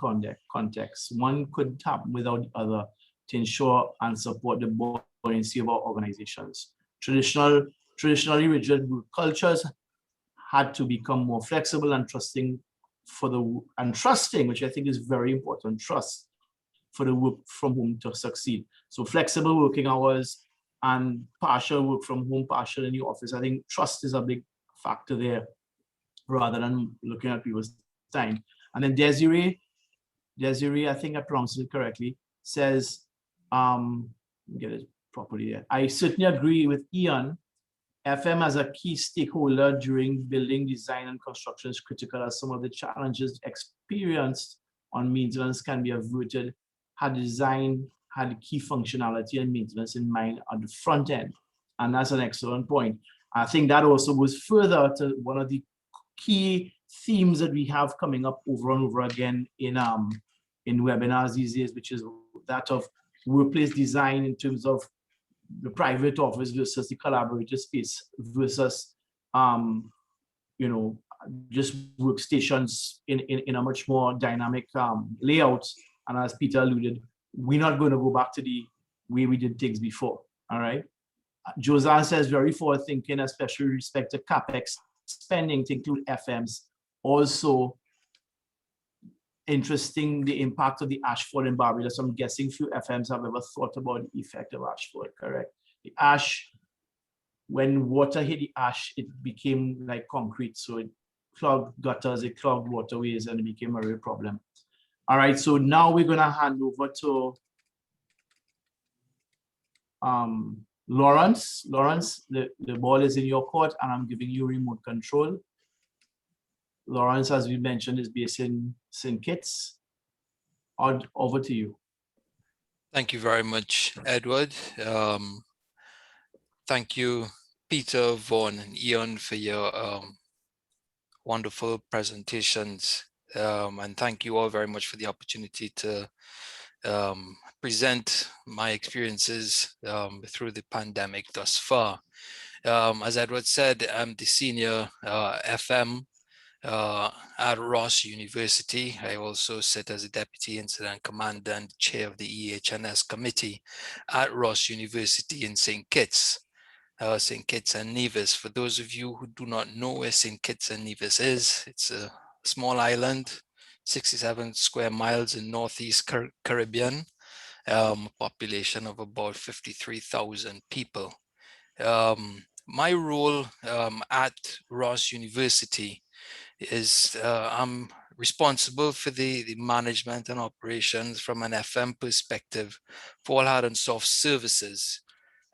context. One couldn't happen without the other to ensure and support the buoyancy of our organizations. Traditionally rigid cultures had to become more flexible and trusting, which I think is very important, trust for the work from home to succeed. So flexible working hours and partial work from home, partial in the office. I think trust is a big factor there rather than looking at people's time. And then Desiree, I think I pronounced it correctly, says, let me get it properly there. I certainly agree with Ian. FM as a key stakeholder during building, design, and construction is critical, as some of the challenges experienced on maintenance can be averted had design had key functionality and maintenance in mind at the front end. And that's an excellent point. I think that also goes further to one of the key themes that we have coming up over and over again in webinars these days, which is that of workplace design in terms of the private office versus the collaborative space versus you know, just workstations in a much more dynamic layout. And as Peter alluded, we're not going to go back to the way we did things before. All right. Josan says very forward thinking, especially with respect to CapEx spending to include FMs. Also interesting, the impact of the ashfall in Barbados. I'm guessing few FMs have ever thought about the effect of ashfall, correct? The ash, when water hit the ash, it became like concrete. So it clogged gutters, it clogged waterways, and it became a real problem. All right, so now we're gonna hand over to Lawrence. Lawrence, the ball is in your court and I'm giving you remote control. Lawrence, as we mentioned, is based in St. Kitts. Over to you. Thank you very much, Edward. Thank you, Peter, Vaughan, and Ian for your wonderful presentations. And thank you all very much for the opportunity to present my experiences through the pandemic thus far. As Edward said, I'm the senior FM at Ross University. I also sit as a deputy incident commander and chair of the EHS committee at Ross University in St. Kitts. St. Kitts and Nevis. For those of you who do not know where St. Kitts and Nevis is, it's a small island, 67 square miles in Northeast Caribbean, population of about 53,000 people. My role at Ross University is I'm responsible for the management and operations from an FM perspective for all hard and soft services,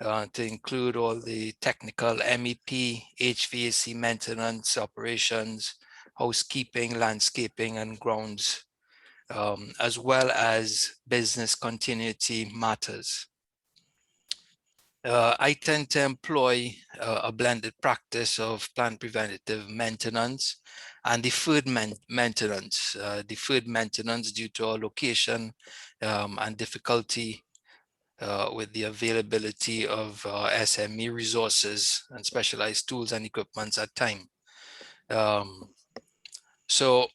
to include all the technical MEP, HVAC maintenance operations, housekeeping, landscaping, and grounds, as well as business continuity matters. I tend to employ a blended practice of plant preventative maintenance and deferred maintenance. Deferred maintenance due to our location and difficulty with the availability of SME resources and specialized tools and equipment at time. So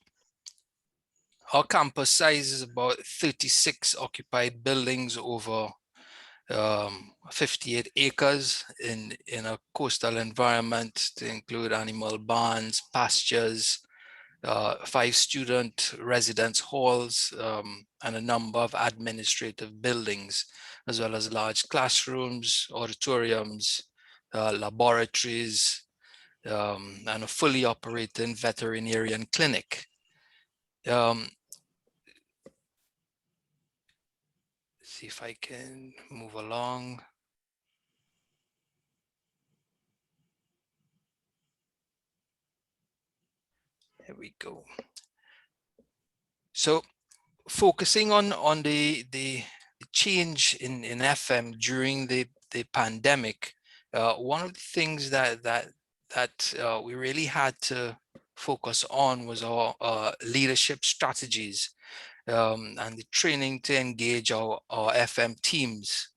our campus size is about 36 occupied buildings over 58 acres in a coastal environment to include animal barns, pastures, 5 student residence halls, and a number of administrative buildings, as well as large classrooms, auditoriums, laboratories, and a fully operating veterinarian clinic. See if I can move along. There we go. So focusing on the change in FM during the pandemic, one of the things that we really had to focus on was our leadership strategies, and the training to engage our FM teams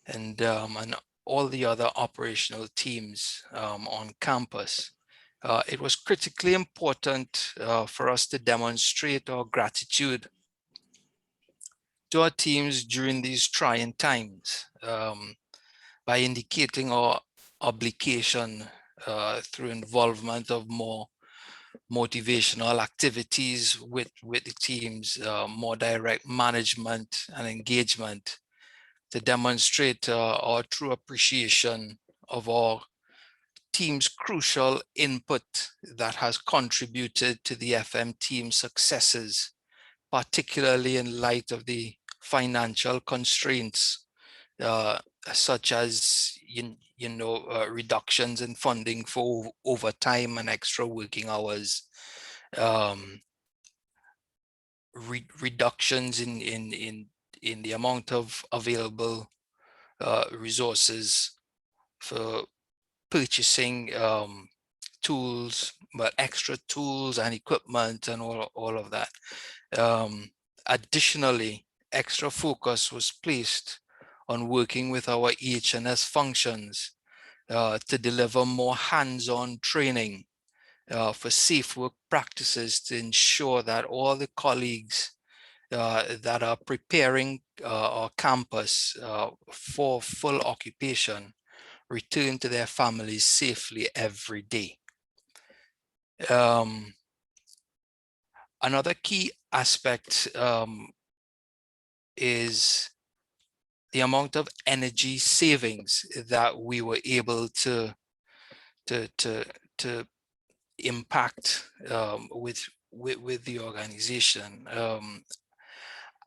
and all the other operational teams on campus. It was critically important for us to demonstrate our gratitude to our teams during these trying times by indicating our obligation through involvement of more motivational activities with the teams, more direct management and engagement to demonstrate our true appreciation of our team's crucial input that has contributed to the FM team's successes, particularly in light of the financial constraints, such as reductions in funding for overtime and extra working hours, reductions in the amount of available resources for purchasing tools, but extra tools and equipment and all of that. Additionally, extra focus was placed on working with our EH&S functions to deliver more hands-on training for safe work practices, to ensure that all the colleagues that are preparing our campus for full occupation return to their families safely every day. Another key aspect is the amount of energy savings that we were able to impact with the organization.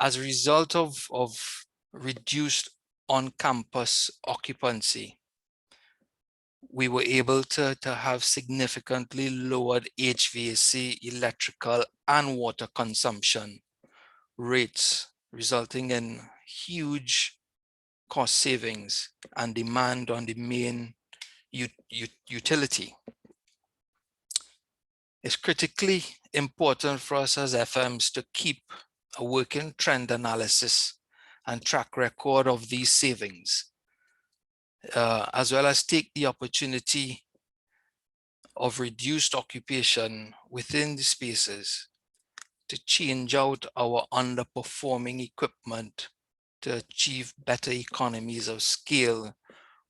As a result of reduced on-campus occupancy, we were able to have significantly lowered HVAC, electrical, and water consumption rates, resulting in huge cost savings and demand on the main utility. It's critically important for us as FMs to keep a working trend analysis and track record of these savings, as well as take the opportunity of reduced occupation within the spaces to change out our underperforming equipment to achieve better economies of scale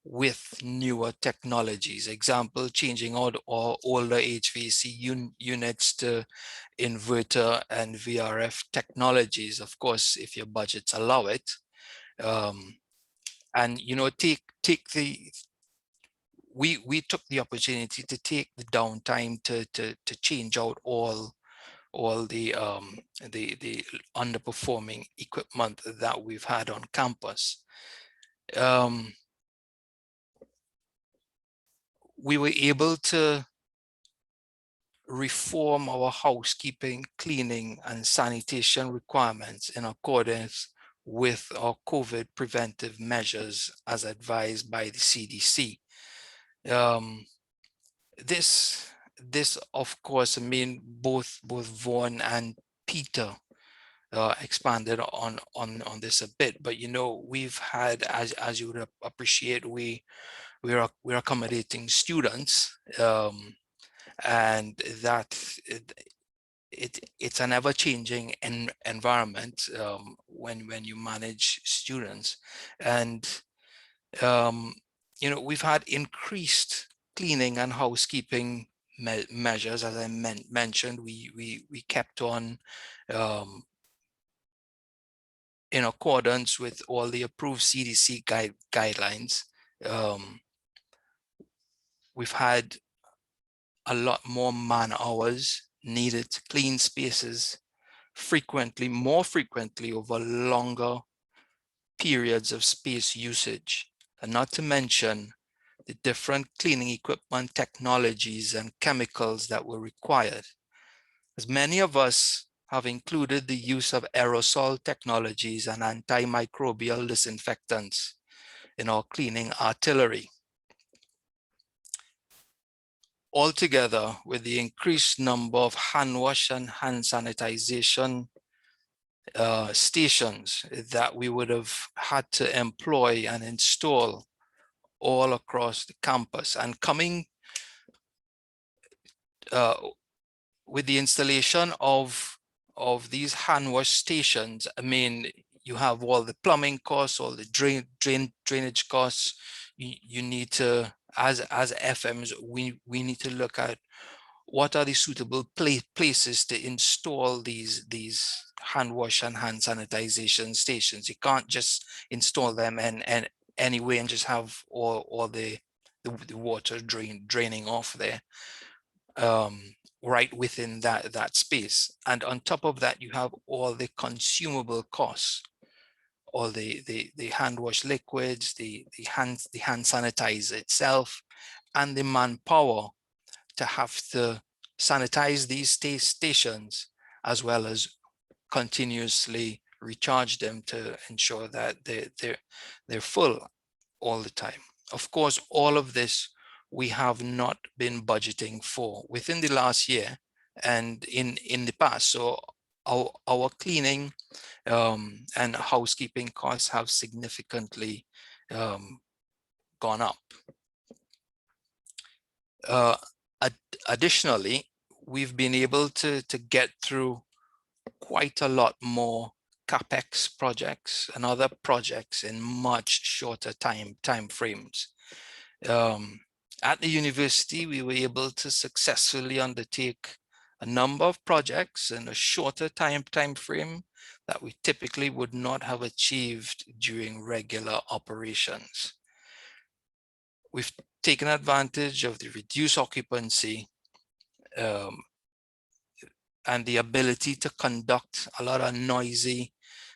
with newer technologies. Example, changing out our older HVAC units to inverter and VRF technologies, of course, if your budgets allow it. And we took the opportunity to take the downtime to change out all the underperforming equipment that we've had on campus. We were able to reform our housekeeping, cleaning, and sanitation requirements in accordance with our COVID preventive measures as advised by the CDC. This of course, I mean, both Vaughan and Peter expanded on this a bit, but we've had, as you would appreciate, we're accommodating students, and that it's an ever-changing environment when you manage students, and we've had increased cleaning and housekeeping measures. As I mentioned, we kept on in accordance with all the approved CDC guidelines. We've had a lot more man hours needed to clean spaces more frequently over longer periods of space usage, and not to mention the different cleaning equipment, technologies, and chemicals that were required. As many of us have included the use of aerosol technologies and antimicrobial disinfectants in our cleaning artillery. Altogether, with the increased number of hand wash and hand sanitization stations that we would have had to employ and install all across the campus, and coming with the installation of these hand wash stations, I mean, you have all the plumbing costs, all the drainage costs. You need to, as FMs, we need to look at what are the suitable places to install these hand wash and hand sanitization stations. You can't just install them and anyway and just have all the water draining off there right within that space. And on top of that, you have all the consumable costs all the hand wash liquids, the hand sanitizer itself, and the manpower to have to sanitize these stations, as well as continuously recharge them to ensure that they're full all the time. Of course, all of this we have not been budgeting for within the last year and in the past. So our cleaning and housekeeping costs have significantly gone up. Additionally, we've been able to get through quite a lot more capex projects and other projects in much shorter time frames. At the university, we were able to successfully undertake a number of projects in a shorter time frame that we typically would not have achieved during regular operations. We've taken advantage of the reduced occupancy and the ability to conduct a lot of noisy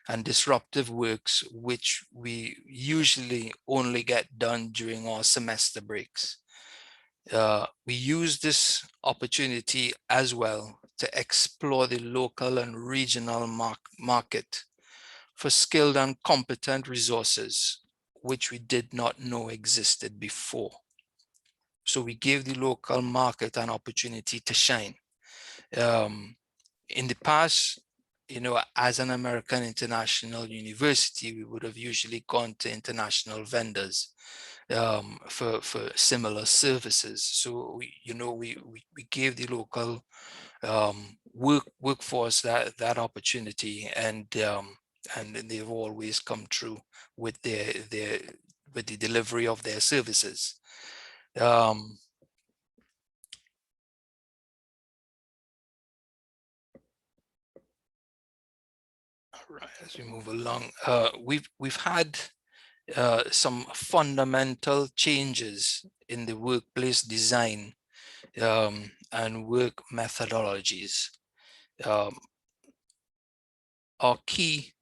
and disruptive works, which we usually only get done during our semester breaks. We use this opportunity as well to explore the local and regional market for skilled and competent resources, which we did not know existed before. So we gave the local market an opportunity to shine. In the past, you know, as an American international university, we would have usually gone to international vendors for similar services. So we gave the local workforce that opportunity, and they've always come through with the delivery of their services. Right, as we move along, we've had some fundamental changes in the workplace design and work methodologies. Our key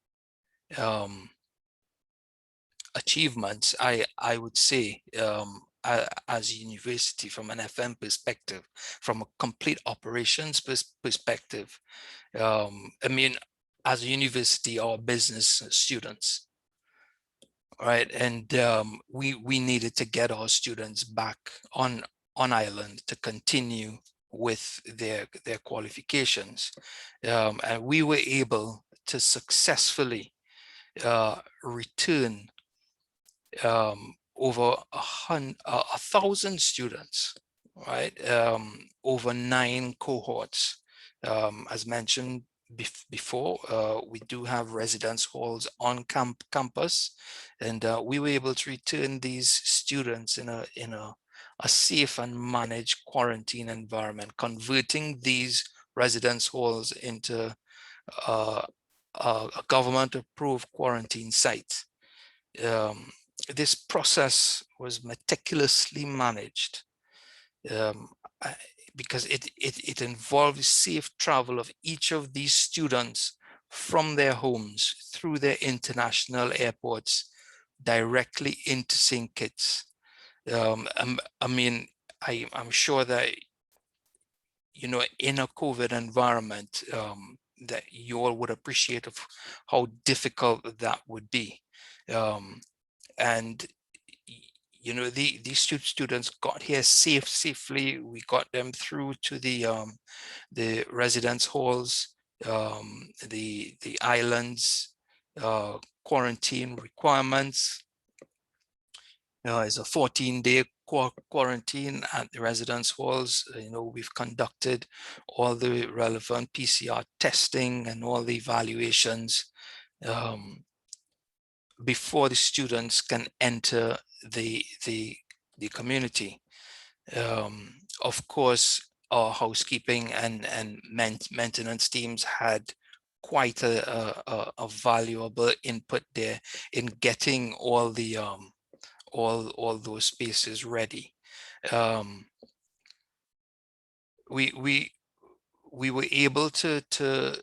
achievements, I would say, as a university, from an FM perspective, from a complete operations perspective, I mean, as a university, our business students, right? And we needed to get our students back on island to continue with their qualifications, and we were able to successfully return over 1,000 students, right? Over 9 cohorts. As mentioned before, we do have residence halls on campus, and we were able to return these students in a safe and managed quarantine environment, converting these residence halls into a government-approved quarantine site. This process was meticulously managed because it involves safe travel of each of these students from their homes through their international airports directly into St. Kitts. I mean, I'm sure that, you know, in a COVID environment, that you all would appreciate of how difficult that would be. And you know, these students got here safely. We got them through to the residence halls, the islands, quarantine requirements. It's a 14-day quarantine at the residence halls. You know, we've conducted all the relevant PCR testing and all the evaluations before the students can enter the community. Of course, our housekeeping and maintenance teams had quite a valuable input there in getting all the all those spaces ready. We were able to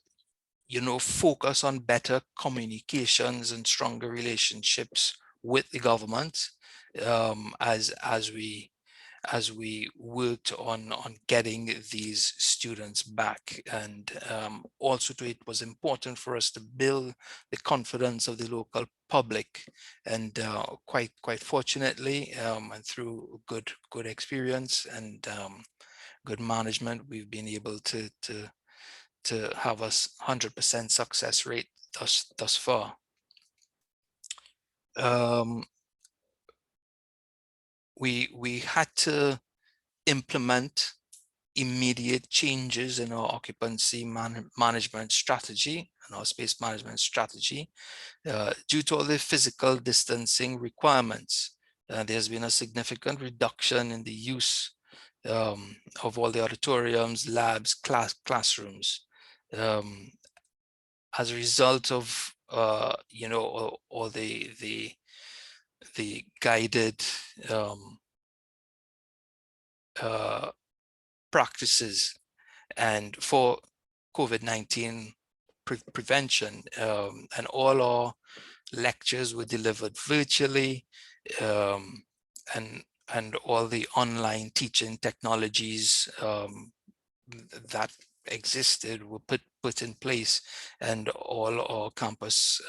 focus on better communications and stronger relationships with the government, as we worked on getting these students back. And also it was important for us to build the confidence of the local public. And quite fortunately, and through good experience and good management, we've been able to have a 100% success rate thus far. We had to implement immediate changes in our occupancy management strategy and our space management strategy due to all the physical distancing requirements. There's been a significant reduction in the use of all the auditoriums, labs, classrooms, as a result of all the guided practices. And for COVID-19 prevention, and all our lectures were delivered virtually, and all the online teaching technologies that existed were put in place, and all our campus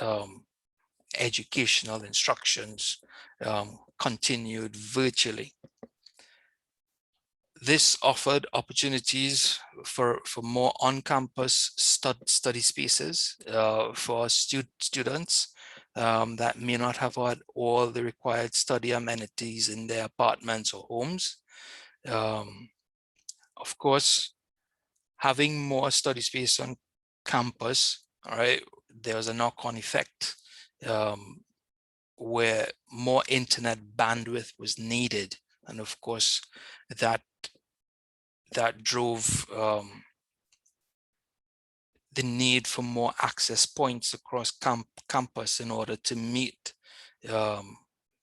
educational instructions continued virtually. This offered opportunities for more on-campus study spaces for students that may not have had all the required study amenities in their apartments or homes. Of course, having more study space on campus, all right, there's a knock-on effect where more internet bandwidth was needed. And of course, that drove the need for more access points across campus in order to meet the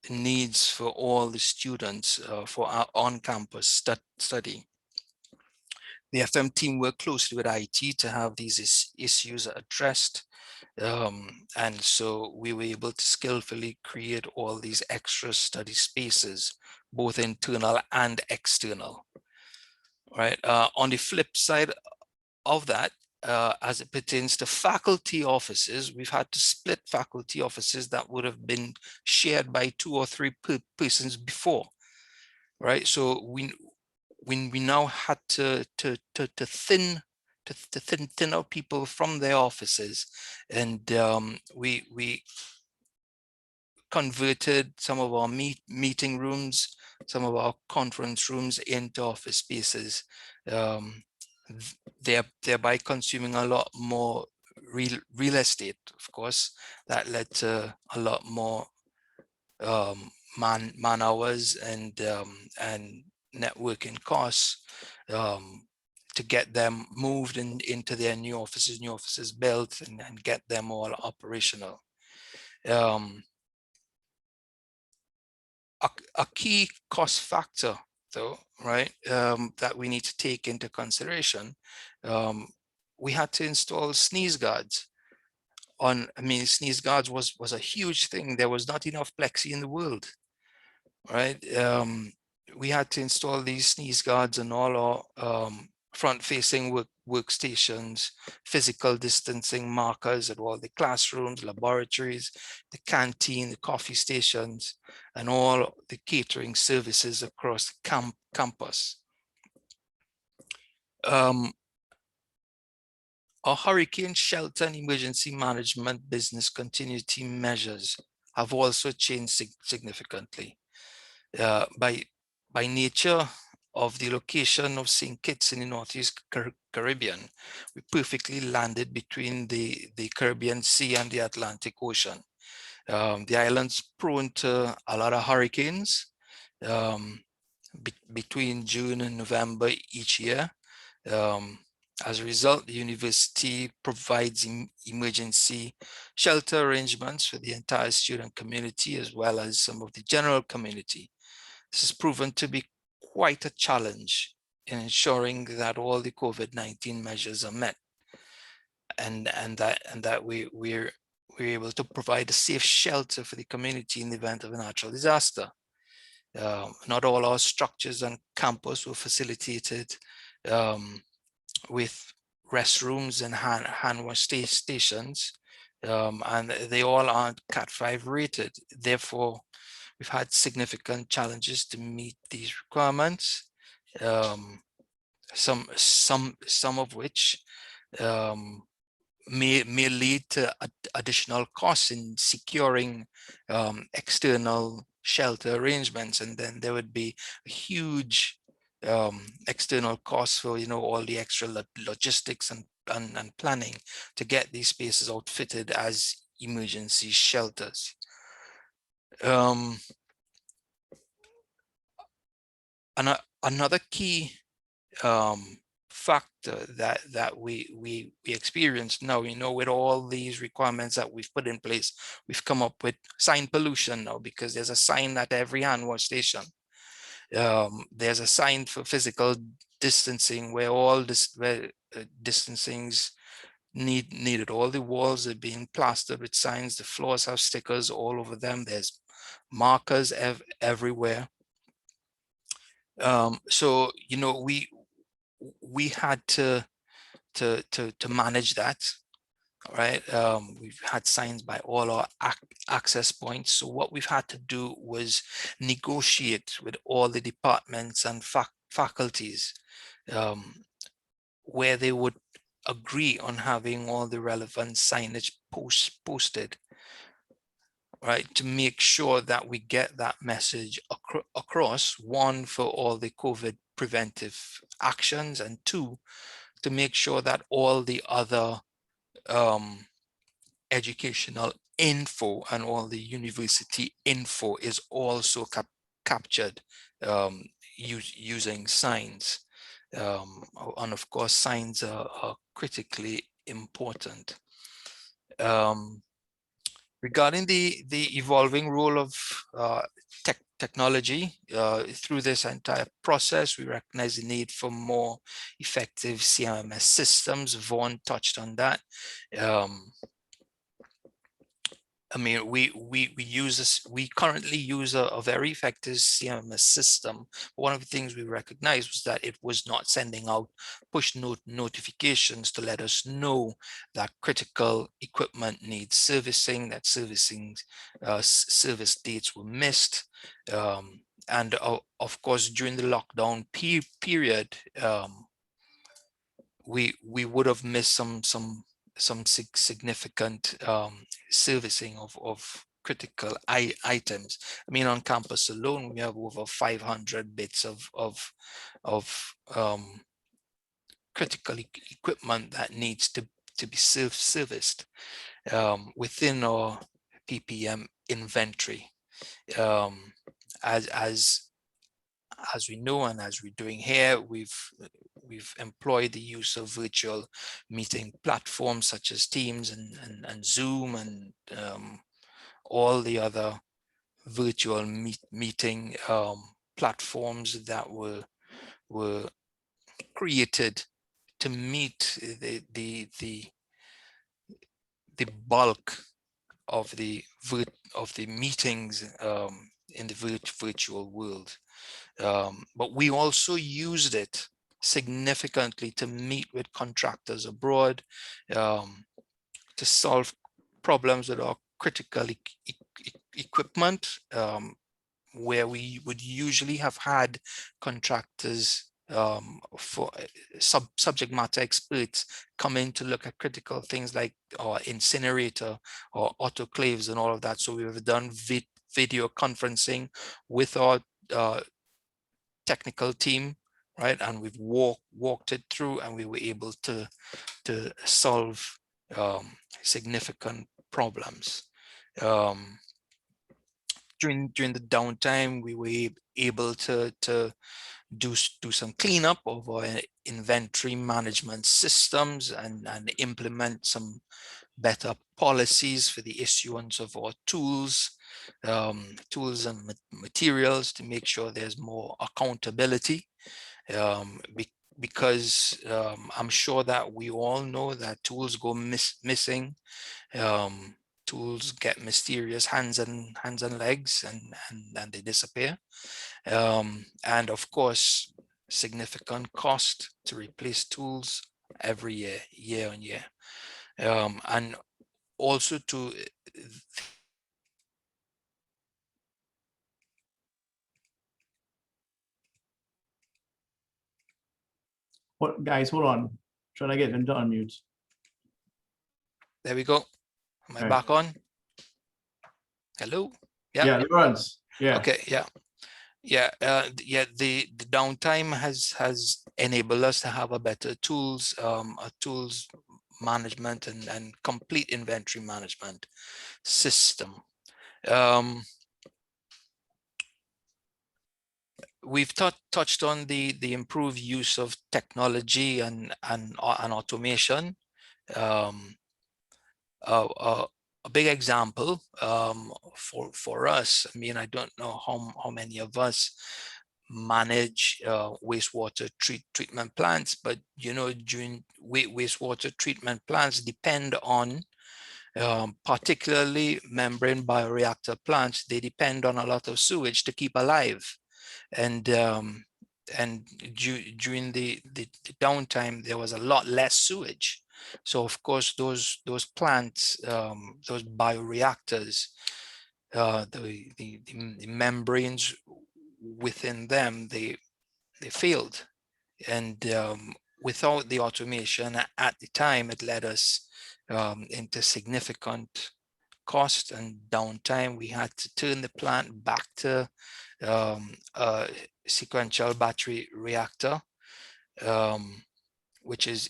needs for all the students for our on-campus study. The FM team worked closely with IT to have these issues addressed. And so we were able to skillfully create all these extra study spaces, both internal and external. Right. On the flip side of that, as it pertains to faculty offices, we've had to split faculty offices that would have been shared by 2 or 3 persons before. Right. So we now had to thin out people from their offices, and we converted some of our meeting rooms, some of our conference rooms into office spaces, thereby consuming a lot more real estate. Of course, that led to a lot more man hours and networking costs to get them moved into their new offices built, and get them all operational. A key cost factor, though, right, that we need to take into consideration, we had to install sneeze guards. Sneeze guards was a huge thing. There was not enough plexi in the world, right? We had to install these sneeze guards on all our front-facing workstations, physical distancing markers at all the classrooms, laboratories, the canteen, the coffee stations, and all the catering services across the campus. Our hurricane shelter and emergency management business continuity measures have also changed significantly. By nature of the location of St. Kitts in the Northeast Caribbean, we perfectly landed between the Caribbean Sea and the Atlantic Ocean. The island's prone to a lot of hurricanes between June and November each year. As a result, the university provides emergency shelter arrangements for the entire student community, as well as some of the general community. This has proven to be quite a challenge in ensuring that all the COVID-19 measures are met. that we're able to provide a safe shelter for the community in the event of a natural disaster. Not all our structures on campus were facilitated with restrooms and hand wash stations, and they all aren't Cat 5 rated. Therefore, we've had significant challenges to meet these requirements. Some of which may lead to additional costs in securing external shelter arrangements, and then there would be a huge external costs for all the extra logistics and planning to get these spaces outfitted as emergency shelters. Another key factor that we experience now, with all these requirements that we've put in place, we've come up with sign pollution now, because there's a sign at every hand wash station. There's a sign for physical distancing where all this distancing's needed. All the walls are being plastered with signs, the floors have stickers all over them, there's markers everywhere. So we had to manage that, right? We've had signs by all our access points. So what we've had to do was negotiate with all the departments and faculties, where they would agree on having all the relevant signage posted, right, to make sure that we get that message across, one, for all the COVID preventive actions, and two, to make sure that all the other educational info and all the university info is also captured using signs. And of course, signs are critically important. Regarding the evolving role of technology through this entire process, we recognize the need for more effective CMMS systems. Vaughan touched on that. I mean, we use this. We currently use a very effective CMMS system. One of the things we recognized was that it was not sending out push notifications to let us know that critical equipment needs servicing, that service dates were missed, and of course during the lockdown period, we would have missed some significant servicing of critical items. I mean, on campus alone, we have over 500 bits of critical equipment that needs to be serviced within our PPM inventory. As we know, and as we're doing here, we've employed the use of virtual meeting platforms such as Teams and Zoom and all the other virtual meeting platforms that were created to meet the bulk of the meetings in the virtual world. But we also used it significantly to meet with contractors abroad, to solve problems with our critical equipment, where we would usually have had contractors for subject matter experts come in to look at critical things like our incinerator or autoclaves and all of that. So we've done video conferencing with our technical team, right, and we've walked it through, and we were able to solve significant problems. During the downtime, we were able to do some cleanup of our inventory management systems and implement some better policies for the issuance of our tools and materials to make sure there's more accountability, because I'm sure that we all know that tools go missing. Tools get mysterious hands and legs, and they disappear. And of course, significant cost to replace tools every year on year. And also to What, guys, hold on. Trying to get him to unmute. there we go. Am I Right. back on? Hello? Yeah, Lawrence. Yeah. Okay, yeah. The downtime has enabled us to have a better tools, a tools management and complete inventory management system. We've touched on the improved use of technology and automation. A big example for us, I mean, I don't know how many of us manage wastewater treatment plants, but you know, during wastewater treatment plants depend on particularly membrane bioreactor plants. They depend on a lot of sewage to keep alive, and during the downtime there was a lot less sewage. So of course those plants, those bioreactors, the membranes within them, they failed, and without the automation at the time, it led us into significant cost and downtime. We had to turn the plant back to a sequential battery reactor, which is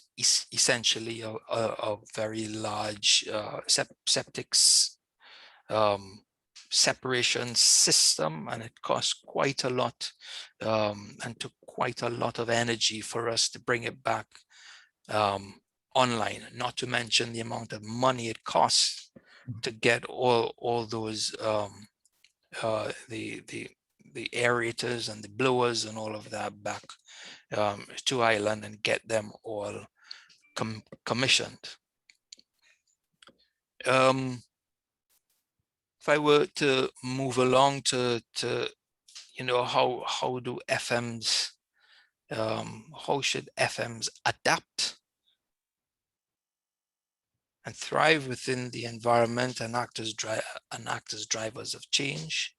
essentially a very large septic separation system, and it cost quite a lot and took quite a lot of energy for us to bring it back online, not to mention the amount of money it costs to get all those the aerators and the blowers and all of that back to island and get them all commissioned. If I were to move along to you know, how do FMs, how should FMs adapt and thrive within the environment and act as drivers of change?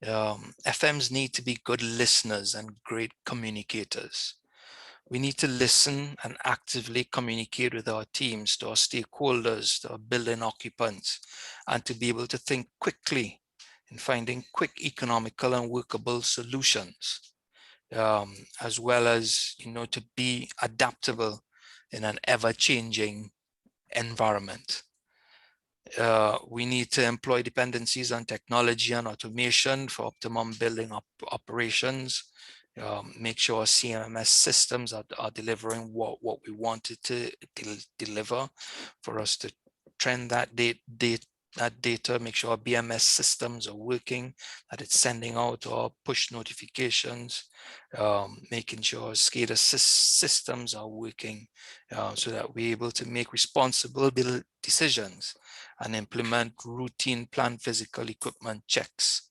FMs need to be good listeners and great communicators. We need to listen and actively communicate with our teams, to our stakeholders, to our building occupants, and to be able to think quickly in finding quick, economical and workable solutions, as well as, you know, to be adaptable in an ever-changing environment. We need to employ dependencies on technology and automation for optimum building operations. Make sure CMMS systems are delivering what we wanted to deliver, for us to trend that data, make sure our BMS systems are working, that it's sending out our push notifications, making sure SCADA systems are working, so that we're able to make responsible decisions and implement routine plant physical equipment checks,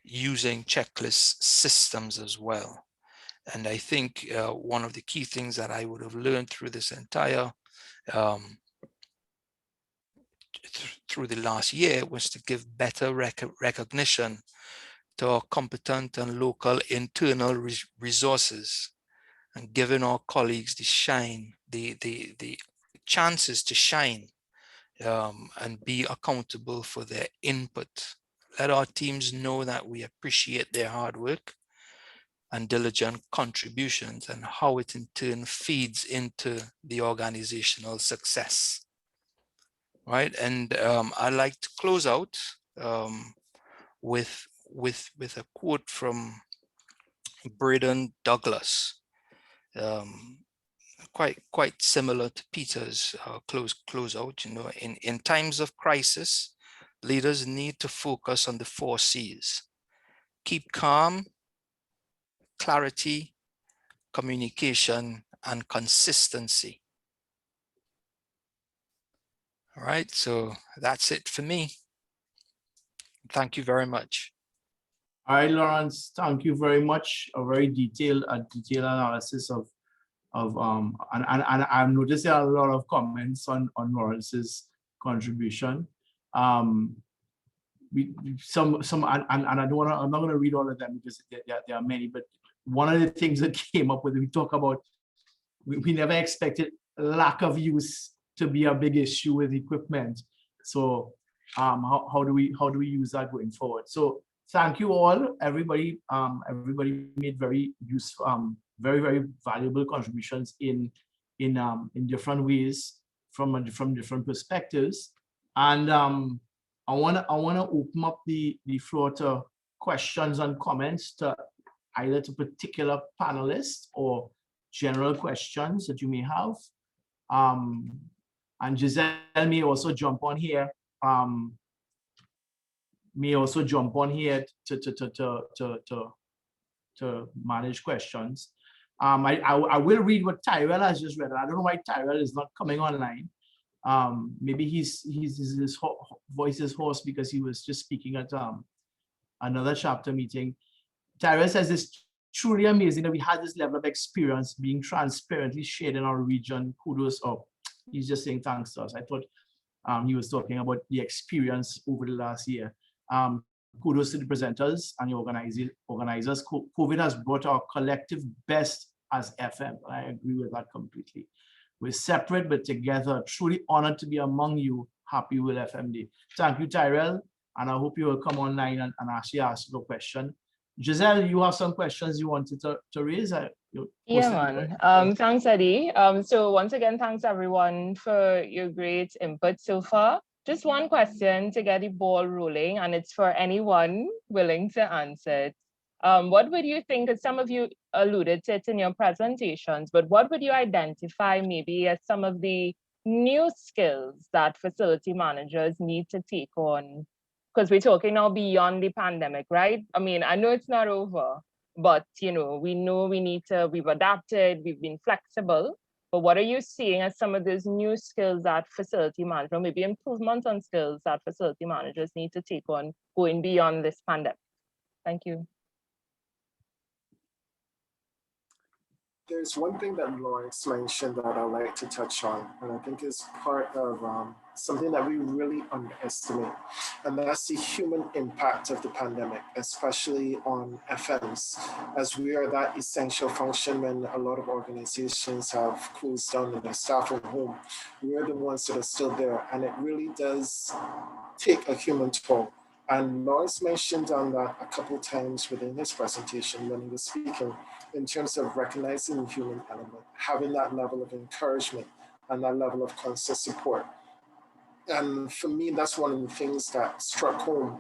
using checklist systems as well. And I think one of the key things that I would have learned through this entire through the last year was to give better recognition to our competent and local internal resources, and giving our colleagues the chances to shine, and be accountable for their input. Let our teams know that we appreciate their hard work and diligent contributions, and how it in turn feeds into the organizational success. Right, and I'd like to close out with a quote from Braden Douglas, quite similar to Peter's close out. You know, in times of crisis, leaders need to focus on the 4 C's: keep calm, clarity, communication, and consistency. All right, so that's it for me. Thank you very much. All right, Lawrence, thank you very much. A very detailed analysis of and I'm noticing a lot of comments on Lawrence's contribution. Some and I don't want to, I'm not going to read all of them because there are many, but one of the things that came up with, we talk about, we never expected lack of use to be a big issue with equipment. So how do we use that going forward? So thank you all, everybody. Everybody made very useful, very valuable contributions in different ways from different perspectives. And I wanna open up the floor to questions and comments to either to particular panelists or general questions that you may have. And Giselle may also jump on here. To manage questions. I will read what Tyrell has just read. I don't know why Tyrell is not coming online. Maybe his voice is hoarse because he was just speaking at another chapter meeting. Tyrell says it's truly amazing that we had this level of experience being transparently shared in our region. Kudos. Oh, he's just saying thanks to us. I thought he was talking about the experience over the last year. Kudos to the presenters and the organizers. COVID has brought our collective best as FM. I agree with that completely. We're separate but together. Truly honored to be among you. Happy Will FM Day. Thank you, Tyrell, and I hope you will come online and actually ask your question. Giselle, you have some questions you wanted to raise? Yeah, man. Thanks, Eddie. So once again, thanks everyone for your great input so far. Just one question to get the ball rolling, and it's for anyone willing to answer it. What would you think, as some of you alluded to it in your presentations, but what would you identify maybe as some of the new skills that facility managers need to take on? Because we're talking now beyond the pandemic, right? I mean, I know it's not over, but we know we've adapted, we've been flexible. But what are you seeing as some of those new skills that facility managers, maybe improvements on skills that facility managers need to take on going beyond this pandemic? Thank you. There's one thing that Lawrence mentioned that I'd like to touch on, and I think is part of something that we really underestimate, and that's the human impact of the pandemic, especially on FMs, as we are that essential function when a lot of organizations have closed down and their staff at home. We are the ones that are still there, and it really does take a human toll. And Lawrence mentioned on that a couple of times within his presentation when he was speaking, in terms of recognizing the human element, having that level of encouragement and that level of constant support. And for me, that's one of the things that struck home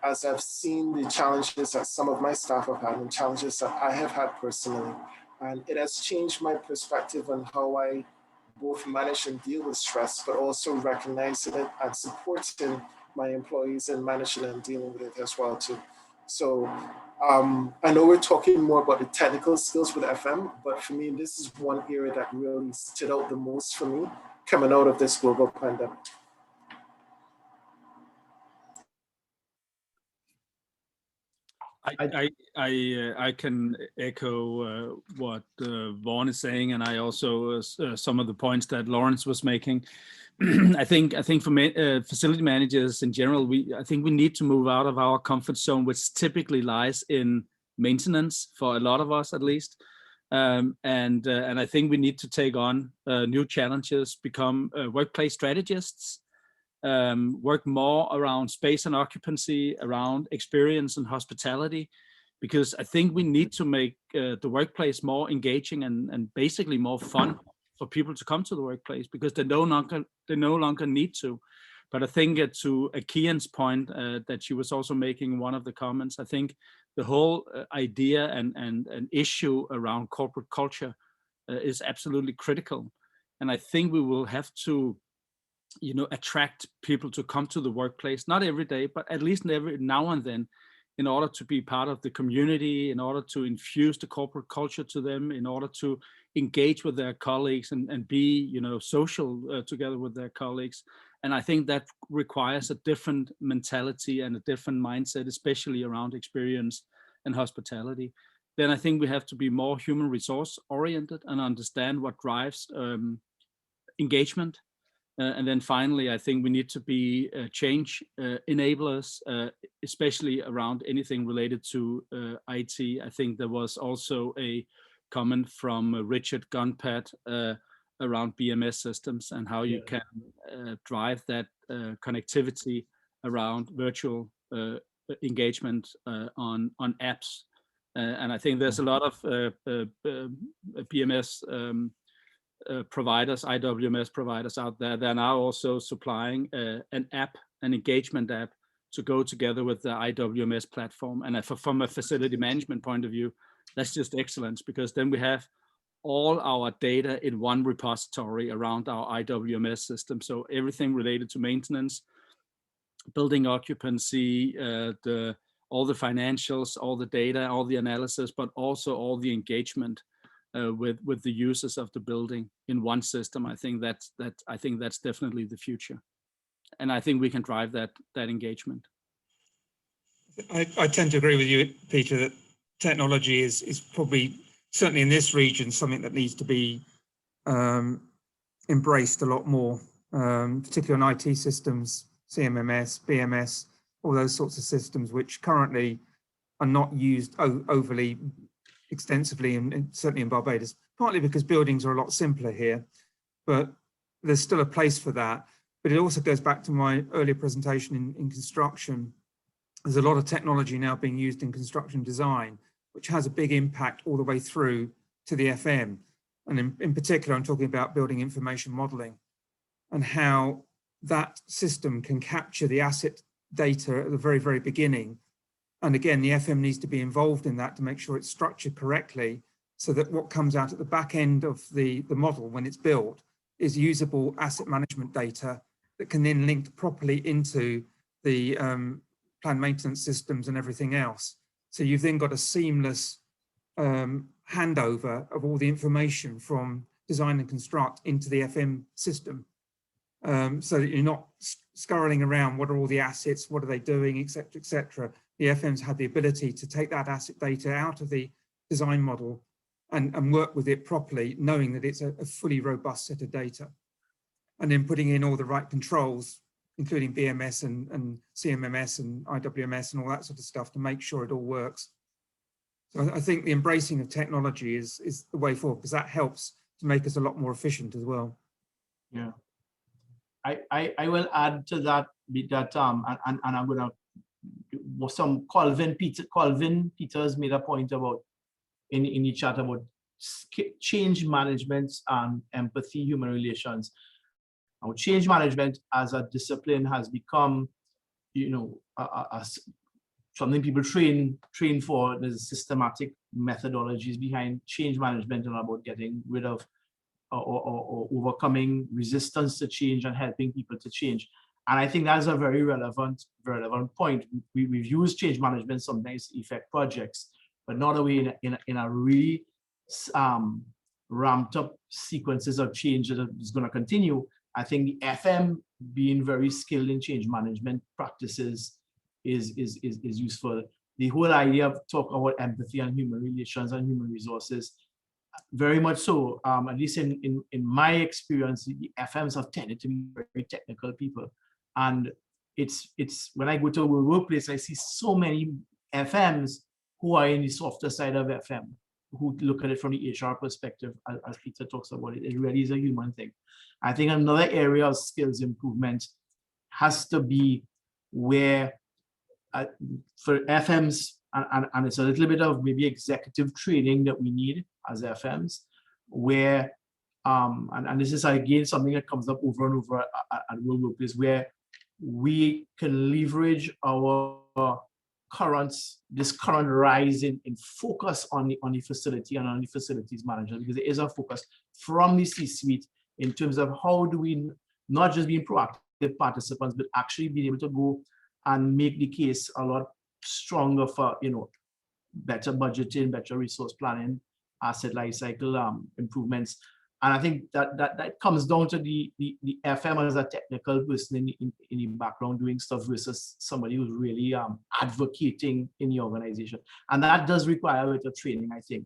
as I've seen the challenges that some of my staff have had and challenges that I have had personally. And it has changed my perspective on how I both manage and deal with stress, but also recognizing it and supporting my employees in managing and dealing with it as well too. So I know we're talking more about the technical skills with FM, but for me, this is one area that really stood out the most for me coming out of this global pandemic. I can echo what Vaughn is saying, and I also some of the points that Lawrence was making. I think for facility managers in general, I think we need to move out of our comfort zone, which typically lies in maintenance for a lot of us, at least. And I think we need to take on new challenges, become workplace strategists, work more around space and occupancy, around experience and hospitality, because I think we need to make the workplace more engaging and basically more fun for people to come to the workplace, because they no longer need to. But I think to Akian's point that she was also making in one of the comments, I think the whole idea and issue around corporate culture is absolutely critical. And I think we will have to attract people to come to the workplace, not every day, but at least every now and then, in order to be part of the community, in order to infuse the corporate culture to them, in order to engage with their colleagues and be, social together with their colleagues. And I think that requires a different mentality and a different mindset, especially around experience and hospitality. Then I think we have to be more human resource oriented and understand what drives engagement. And then finally, I think we need to be change enablers, especially around anything related to IT. I think there was also a comment from Richard Gunpad around BMS systems and how you can drive that connectivity around virtual engagement on apps. And I think there's a lot of BMS providers, IWMS providers out there. They're now also supplying an app, an engagement app, to go together with the IWMS platform. And from a facility management point of view, that's just excellence, because then we have all our data in one repository around our IWMS system. So everything related to maintenance, building occupancy, all the financials, all the data, all the analysis, but also all the engagement with the users of the building in one system. I think that's definitely the future, and I think we can drive that engagement. I tend to agree with you, Peter, that technology is probably, certainly in this region, something that needs to be embraced a lot more, particularly on IT systems, CMMS, BMS, all those sorts of systems which currently are not used overly extensively, and certainly in Barbados, partly because buildings are a lot simpler here, but there's still a place for that. But it also goes back to my earlier presentation in construction. There's a lot of technology now being used in construction design, which has a big impact all the way through to the FM. And in particular, I'm talking about building information modeling and how that system can capture the asset data at the very, very beginning. And again, the FM needs to be involved in that to make sure it's structured correctly, so that what comes out at the back end of the model when it's built is usable asset management data that can then link properly into the planned maintenance systems and everything else. So you've then got a seamless handover of all the information from design and construct into the FM system, so that you're not scurrying around, what are all the assets, what are they doing, etc., etc. The FM's had the ability to take that asset data out of the design model and work with it properly, knowing that it's a fully robust set of data. And then putting in all the right controls, including BMS and CMMS and IWMS and all that sort of stuff, to make sure it all works. So I think the embracing of technology is the way forward, because that helps to make us a lot more efficient as well. Yeah. I will add to that bit that and I'm gonna some Colvin Peters made a point about in the chat about change management and empathy, human relations. Now, change management as a discipline has become, something people train for. There's systematic methodologies behind change management and about getting rid of or overcoming resistance to change and helping people to change. And I think that's a very relevant point. We've used change management sometimes to effect projects, but not only in a really ramped up sequences of change that is going to continue. I think the FM being very skilled in change management practices is useful. The whole idea of talking about empathy and human relations and human resources, very much so. At least in my experience, the FMs have tended to be very technical people. And it's when I go to a workplace, I see so many FMs who are in the softer side of FM, who look at it from the HR perspective, as Peter talks about it. It really is a human thing. I think another area of skills improvement has to be where for FMs, and it's a little bit of maybe executive training that we need as FMs, where, and this is again something that comes up over and over at workplace, where we can leverage our this current rise in focus on the facility and on the facilities manager, because there is a focus from the C-suite in terms of how do we not just be proactive participants, but actually being able to go and make the case a lot stronger for, better budgeting, better resource planning, asset life cycle improvements. And I think that comes down to the FM as a technical person in the background doing stuff versus somebody who's really advocating in the organization. And that does require a bit of training, I think,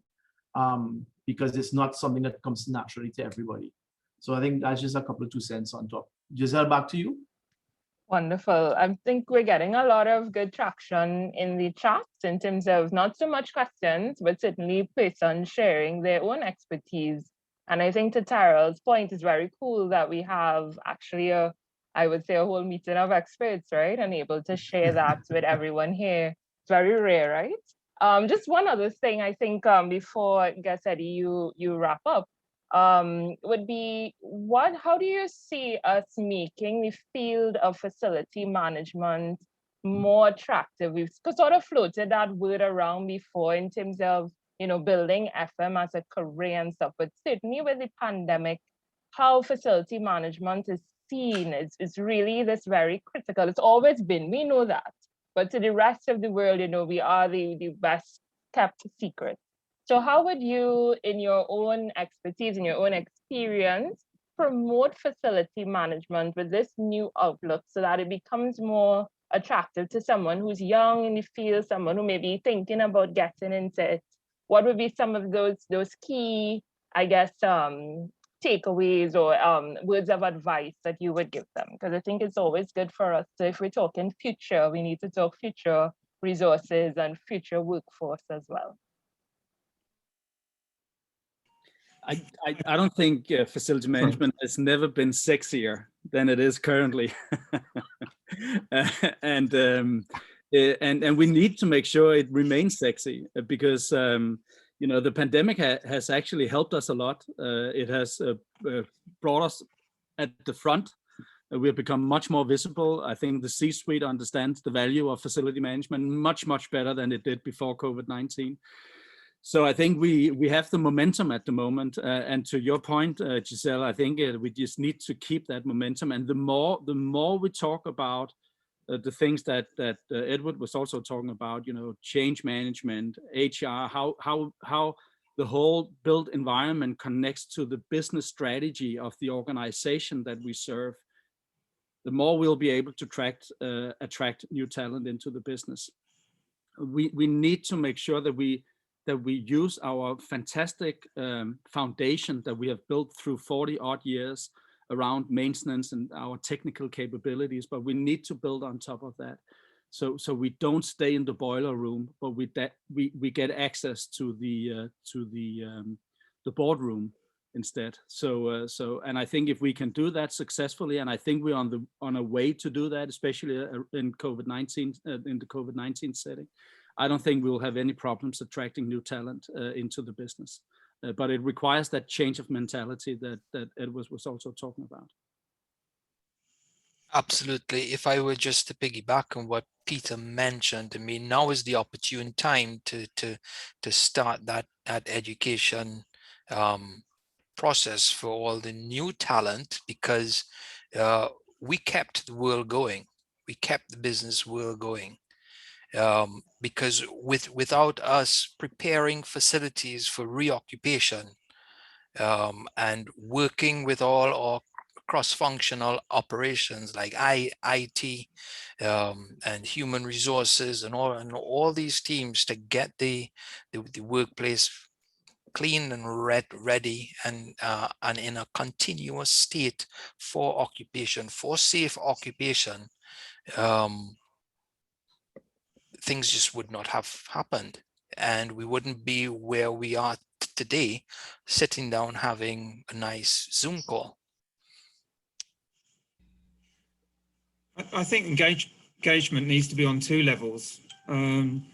because it's not something that comes naturally to everybody. So I think that's just a couple of 2 cents on top. Giselle, back to you. Wonderful. I think we're getting a lot of good traction in the chats in terms of not so much questions, but certainly persons sharing their own expertise. And I think to Tyrell's point, it's very cool that we have actually I would say a whole meeting of experts, right? And able to share that with everyone here. It's very rare, right? Just one other thing, I think before Gassetti, you wrap up, would be how do you see us making the field of facility management more attractive? We've sort of floated that word around before in terms of building FM as a career and stuff, but certainly with the pandemic, how facility management is seen is really this very critical. It's always been, we know that, but to the rest of the world, we are the best kept secret. So how would you, in your own expertise, in your own experience, promote facility management with this new outlook so that it becomes more attractive to someone who's young in the field, someone who may be thinking about getting into it? What would be some of those key, I guess, takeaways or words of advice that you would give them? Because I think it's always good for us. So if we're talking future, we need to talk future resources and future workforce as well. I don't think facility management has never been sexier than it is currently. And we need to make sure it remains sexy because the pandemic has actually helped us a lot. It has brought us at the front. We have become much more visible. I think the C-suite understands the value of facility management much better than it did before COVID-19. So I think we have the momentum at the moment, and to your point, Giselle, I think we just need to keep that momentum. And the more we talk about the things that Edward was also talking about, change management, HR, how the whole built environment connects to the business strategy of the organization that we serve, the more we'll be able to attract new talent into the business. We need to make sure that we use our fantastic foundation that we have built through 40 odd years around maintenance and our technical capabilities, but we need to build on top of that. So we don't stay in the boiler room, but we get access to the boardroom instead. And I think if we can do that successfully, and I think we're on a way to do that, especially in COVID-19 in the COVID-19 setting, I don't think we'll have any problems attracting new talent into the business. But it requires that change of mentality that Edward was also talking about. Absolutely. If I were just to piggyback on what Peter mentioned, I mean, now is the opportune time to start that education process for all the new talent, because we kept the world going. We kept the business world going. Because without us preparing facilities for reoccupation and working with all our cross-functional operations like IT and human resources and all these teams to get the workplace clean and ready and in a continuous state for occupation, for safe occupation, things just would not have happened, and we wouldn't be where we are today, sitting down having a nice Zoom call. I think engagement needs to be on two levels. One,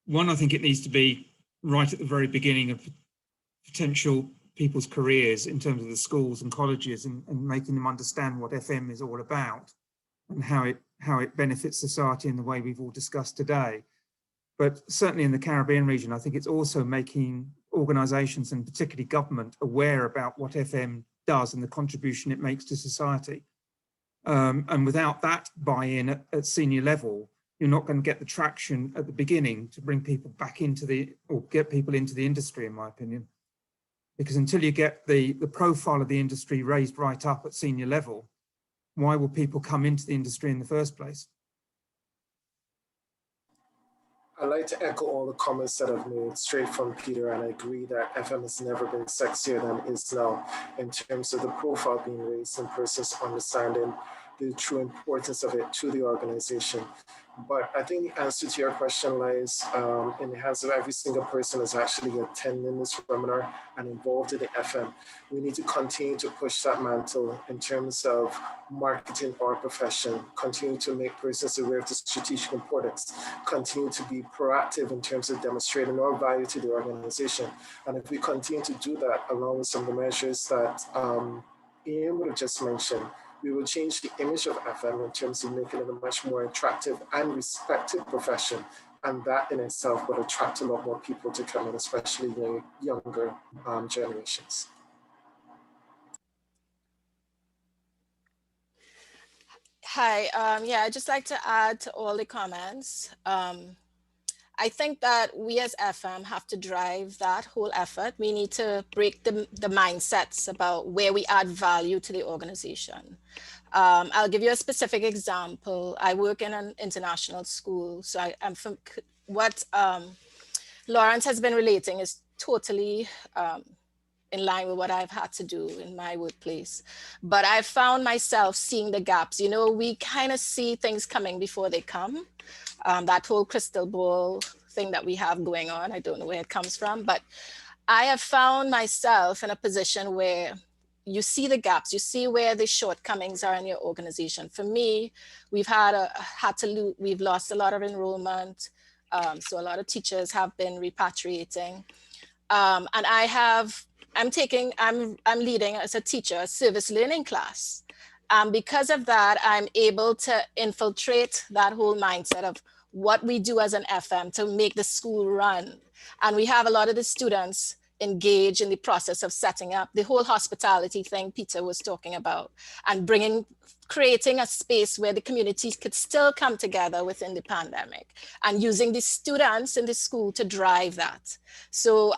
I think it needs to be right at the very beginning of potential people's careers in terms of the schools and colleges, and making them understand what FM is all about and how it benefits society in the way we've all discussed today. But certainly in the Caribbean region, I think it's also making organisations and particularly government aware about what FM does and the contribution it makes to society. And without that buy-in at senior level, you're not going to get the traction at the beginning to bring people back into or get people into the industry, in my opinion. Because until you get the profile of the industry raised right up at senior level, why will people come into the industry in the first place? I'd like to echo all the comments that I've made straight from Peter, and I agree that FM has never been sexier than it is now in terms of the profile being raised and persons understanding the true importance of it to the organization. But I think the answer to your question lies in the hands of every single person that's actually attending this webinar and involved in the FM. We need to continue to push that mantle in terms of marketing our profession, continue to make persons aware of the strategic importance, continue to be proactive in terms of demonstrating our value to the organization. And if we continue to do that, along with some of the measures that Ian would have just mentioned, we will change the image of FM in terms of making it a much more attractive and respected profession. And that in itself would attract a lot more people to come in, especially the younger generations. Hi, yeah, I'd just like to add to all the comments. I think that we as FM have to drive that whole effort. We need to break the mindsets about where we add value to the organization. I'll give you a specific example. I work in an international school, so I'm from what Lawrence has been relating is totally in line with what I've had to do in my workplace. But I've found myself seeing the gaps. You know, we kind of see things coming before they come. That whole crystal ball thing that we have going on, I don't know where it comes from, but I have found myself in a position where you see the gaps, you see where the shortcomings are in your organization. For me, we've we've lost a lot of enrollment. So a lot of teachers have been repatriating. And I'm leading as a teacher, a service learning class. Because of that, I'm able to infiltrate that whole mindset of what we do as an FM to make the school run. And we have a lot of the students engage in the process of setting up the whole hospitality thing Peter was talking about, and creating a space where the community could still come together within the pandemic, and using the students in the school to drive that. So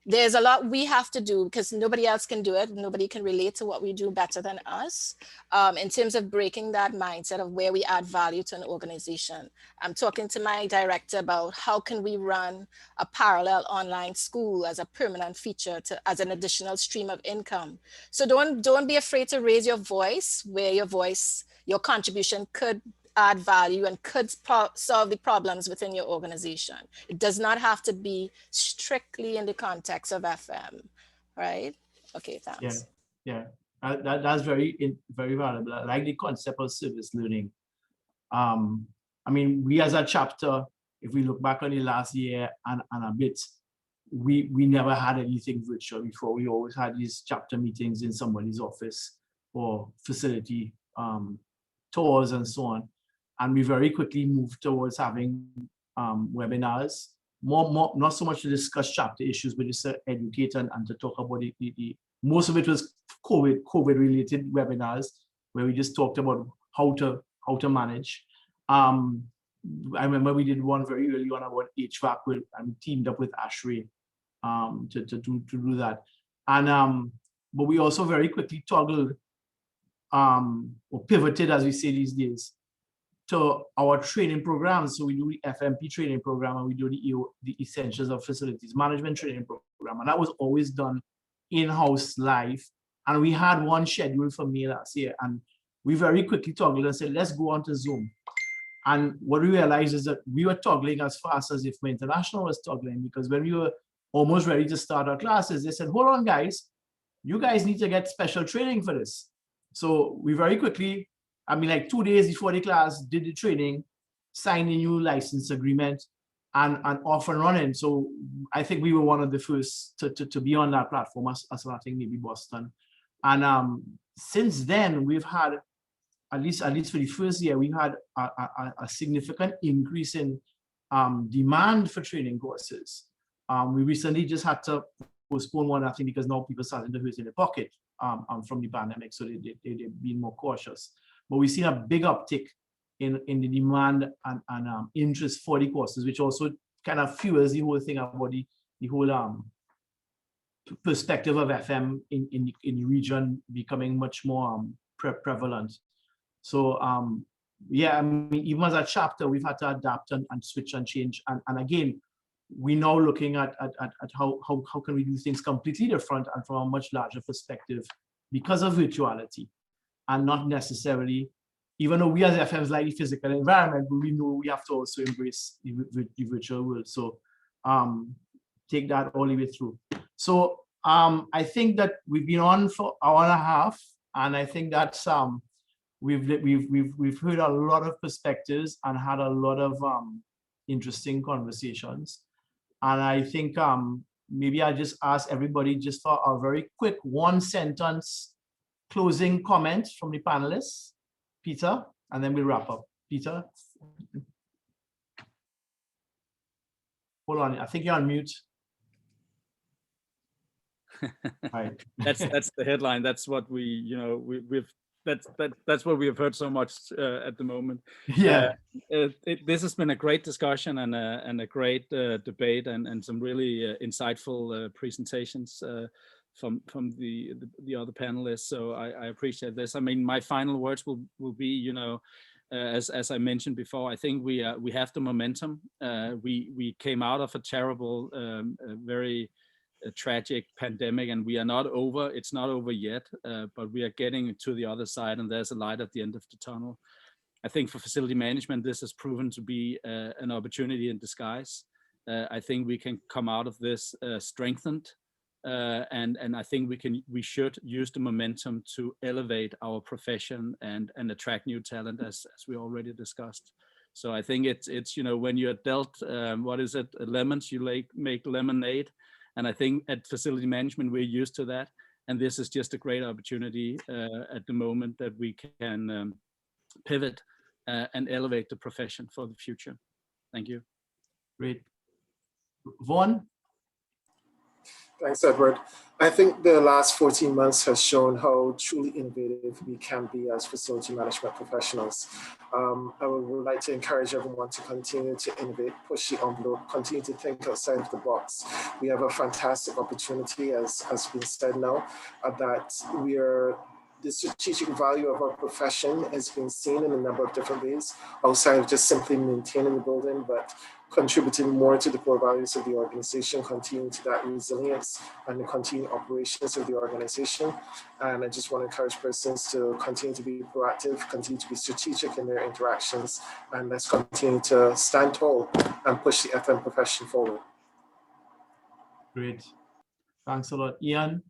there's a lot we have to do because nobody else can do it. Nobody can relate to what we do better than us in terms of breaking that mindset of where we add value to an organization. I'm talking to my director about how can we run a parallel online school as a permanent feature as an additional stream of income. So don't be afraid to raise your voice where your contribution could add value and could solve the problems within your organization. It does not have to be strictly in the context of FM, right? Okay, thanks. Yeah. That's very valuable. I like the concept of service learning. I mean, we as a chapter, if we look back on the last year and a bit, we never had anything virtual before. We always had these chapter meetings in somebody's office or facility tours and so on. And we very quickly moved towards having webinars, more not so much to discuss chapter issues, but just to educate and to talk about the most of it was COVID related webinars where we just talked about how to manage. I remember we did one very early on about HVAC and we teamed up with ASHRAE to do that. And but we also very quickly toggled or pivoted, as we say these days, to our training programs. So we do the FMP training program and we do the Essentials of Facilities Management training program. And that was always done in-house live. And we had one schedule for May last year. And we very quickly toggled and said, let's go on to Zoom. And what we realized is that we were toggling as fast as if my international was toggling, because when we were almost ready to start our classes, they said, hold on, guys, you guys need to get special training for this. So we very quickly, I mean, like 2 days before the class, did the training, signed a new license agreement, and off and running. So I think we were one of the first to be on that platform, as I think maybe Boston. And since then, we've had, at least for the first year, we've had a significant increase in demand for training courses. We recently just had to postpone one, I think, because now people starting to hurt in the pocket from the pandemic, so they've been more cautious. But we've seen a big uptick in the demand and interest for the courses, which also kind of fuels the whole thing about the whole perspective of FM in the region becoming much more prevalent. So yeah, I mean, even as a chapter, we've had to adapt and switch and change. And again, we're now looking at how can we do things completely different and from a much larger perspective because of virtuality, and not necessarily, even though we as FMs like the physical environment, but we know we have to also embrace the virtual world. So take that all the way through. So I think that we've been on for an hour and a half, and I think that's we've heard a lot of perspectives and had a lot of interesting conversations. And I think maybe I just ask everybody just for a very quick 1-sentence closing comment from the panelists. Peter, and then we'll wrap up. Peter? Hold on, I think you're on mute. Right. That's the headline. That's what that's what we have heard so much at the moment. Yeah. This has been a great discussion and a great debate and some really insightful presentations from the other panelists. So I appreciate this. I mean, my final words will be, as I mentioned before, I think we have the momentum. We came out of a terrible, very tragic pandemic, and we are not over. It's not over yet, but we are getting to the other side, and there's a light at the end of the tunnel. I think for facility management, this has proven to be an opportunity in disguise. I think we can come out of this strengthened, and I think we should use the momentum to elevate our profession and attract new talent, as we already discussed. So I think it's when you're dealt what is it, lemons, you make lemonade. And I think at facility management, we're used to that. And this is just a great opportunity at the moment that we can pivot and elevate the profession for the future. Thank you. Great. Vaughn? Thanks, Edward. I think the last 14 months has shown how truly innovative we can be as facility management professionals. I would like to encourage everyone to continue to innovate, push the envelope, continue to think outside of the box. We have a fantastic opportunity, as has been said now, that the strategic value of our profession has been seen in a number of different ways, outside of just simply maintaining the building, but contributing more to the core values of the organization, continuing to that resilience and the continued operations of the organization. And I just want to encourage persons to continue to be proactive, continue to be strategic in their interactions, and let's continue to stand tall and push the FM profession forward. Great. Thanks a lot. Ian?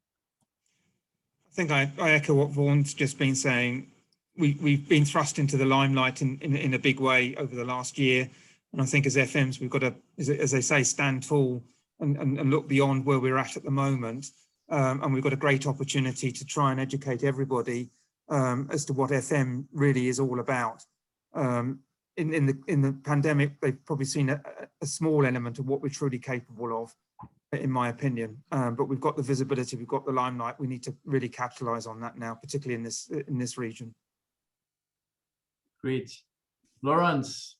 I think I echo what Vaughn's just been saying. We've been thrust into the limelight in a big way over the last year. And I think as FMs, we've got to, as they say, stand tall and look beyond where we're at the moment. And we've got a great opportunity to try and educate everybody as to what FM really is all about. In the pandemic, they've probably seen a small element of what we're truly capable of, in my opinion. But we've got the visibility, we've got the limelight. We need to really capitalize on that now, particularly in this region. Great. Lawrence?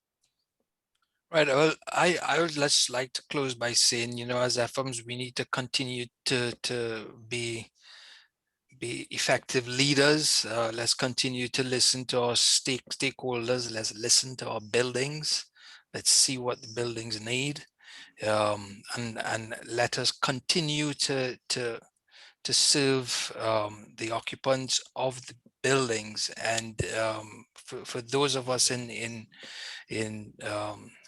Right. Well, I would just like to close by saying, as FMs, we need to continue to be effective leaders. Let's continue to listen to our stakeholders. Let's listen to our buildings. Let's see what the buildings need, and let us continue to serve the occupants of the buildings. And for those of us in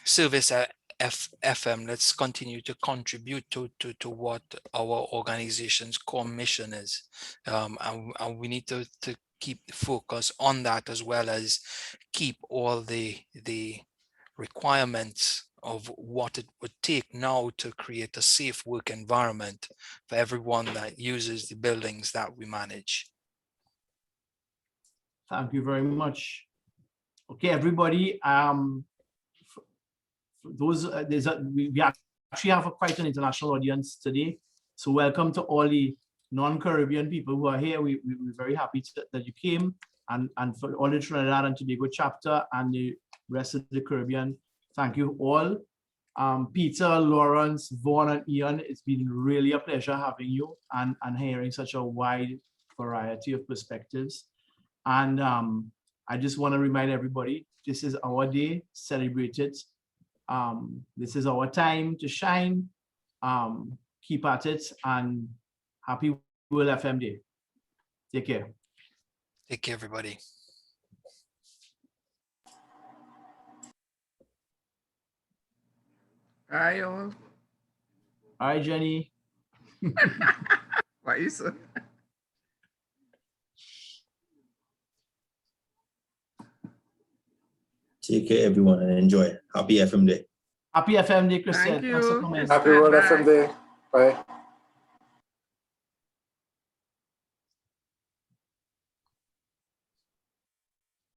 service at FM, let's continue to contribute to what our organization's core mission is, and we need to keep the focus on that, as well as keep all the requirements of what it would take now to create a safe work environment for everyone that uses the buildings that we manage. Thank you very much. Okay, everybody. Those we actually have quite an international audience today, so welcome to all the non-Caribbean people who are here. We're very happy that you came. and for all the Trinidad and Tobago chapter and the rest of the Caribbean. Thank you all. Peter, Lawrence, Vaughn, and Ian, it's been really a pleasure having you and hearing such a wide variety of perspectives. And I just want to remind everybody, this is our day, celebrate it. This is our time to shine. Keep at it, and happy World FM Day. Take care. Take care, everybody. Hi, all. Hi, Jenny. What is it? Take care, everyone, and enjoy. Happy FM Day. Happy FM Day, Christian. Thank you. Thanks for coming. Happy World FM Day. Bye.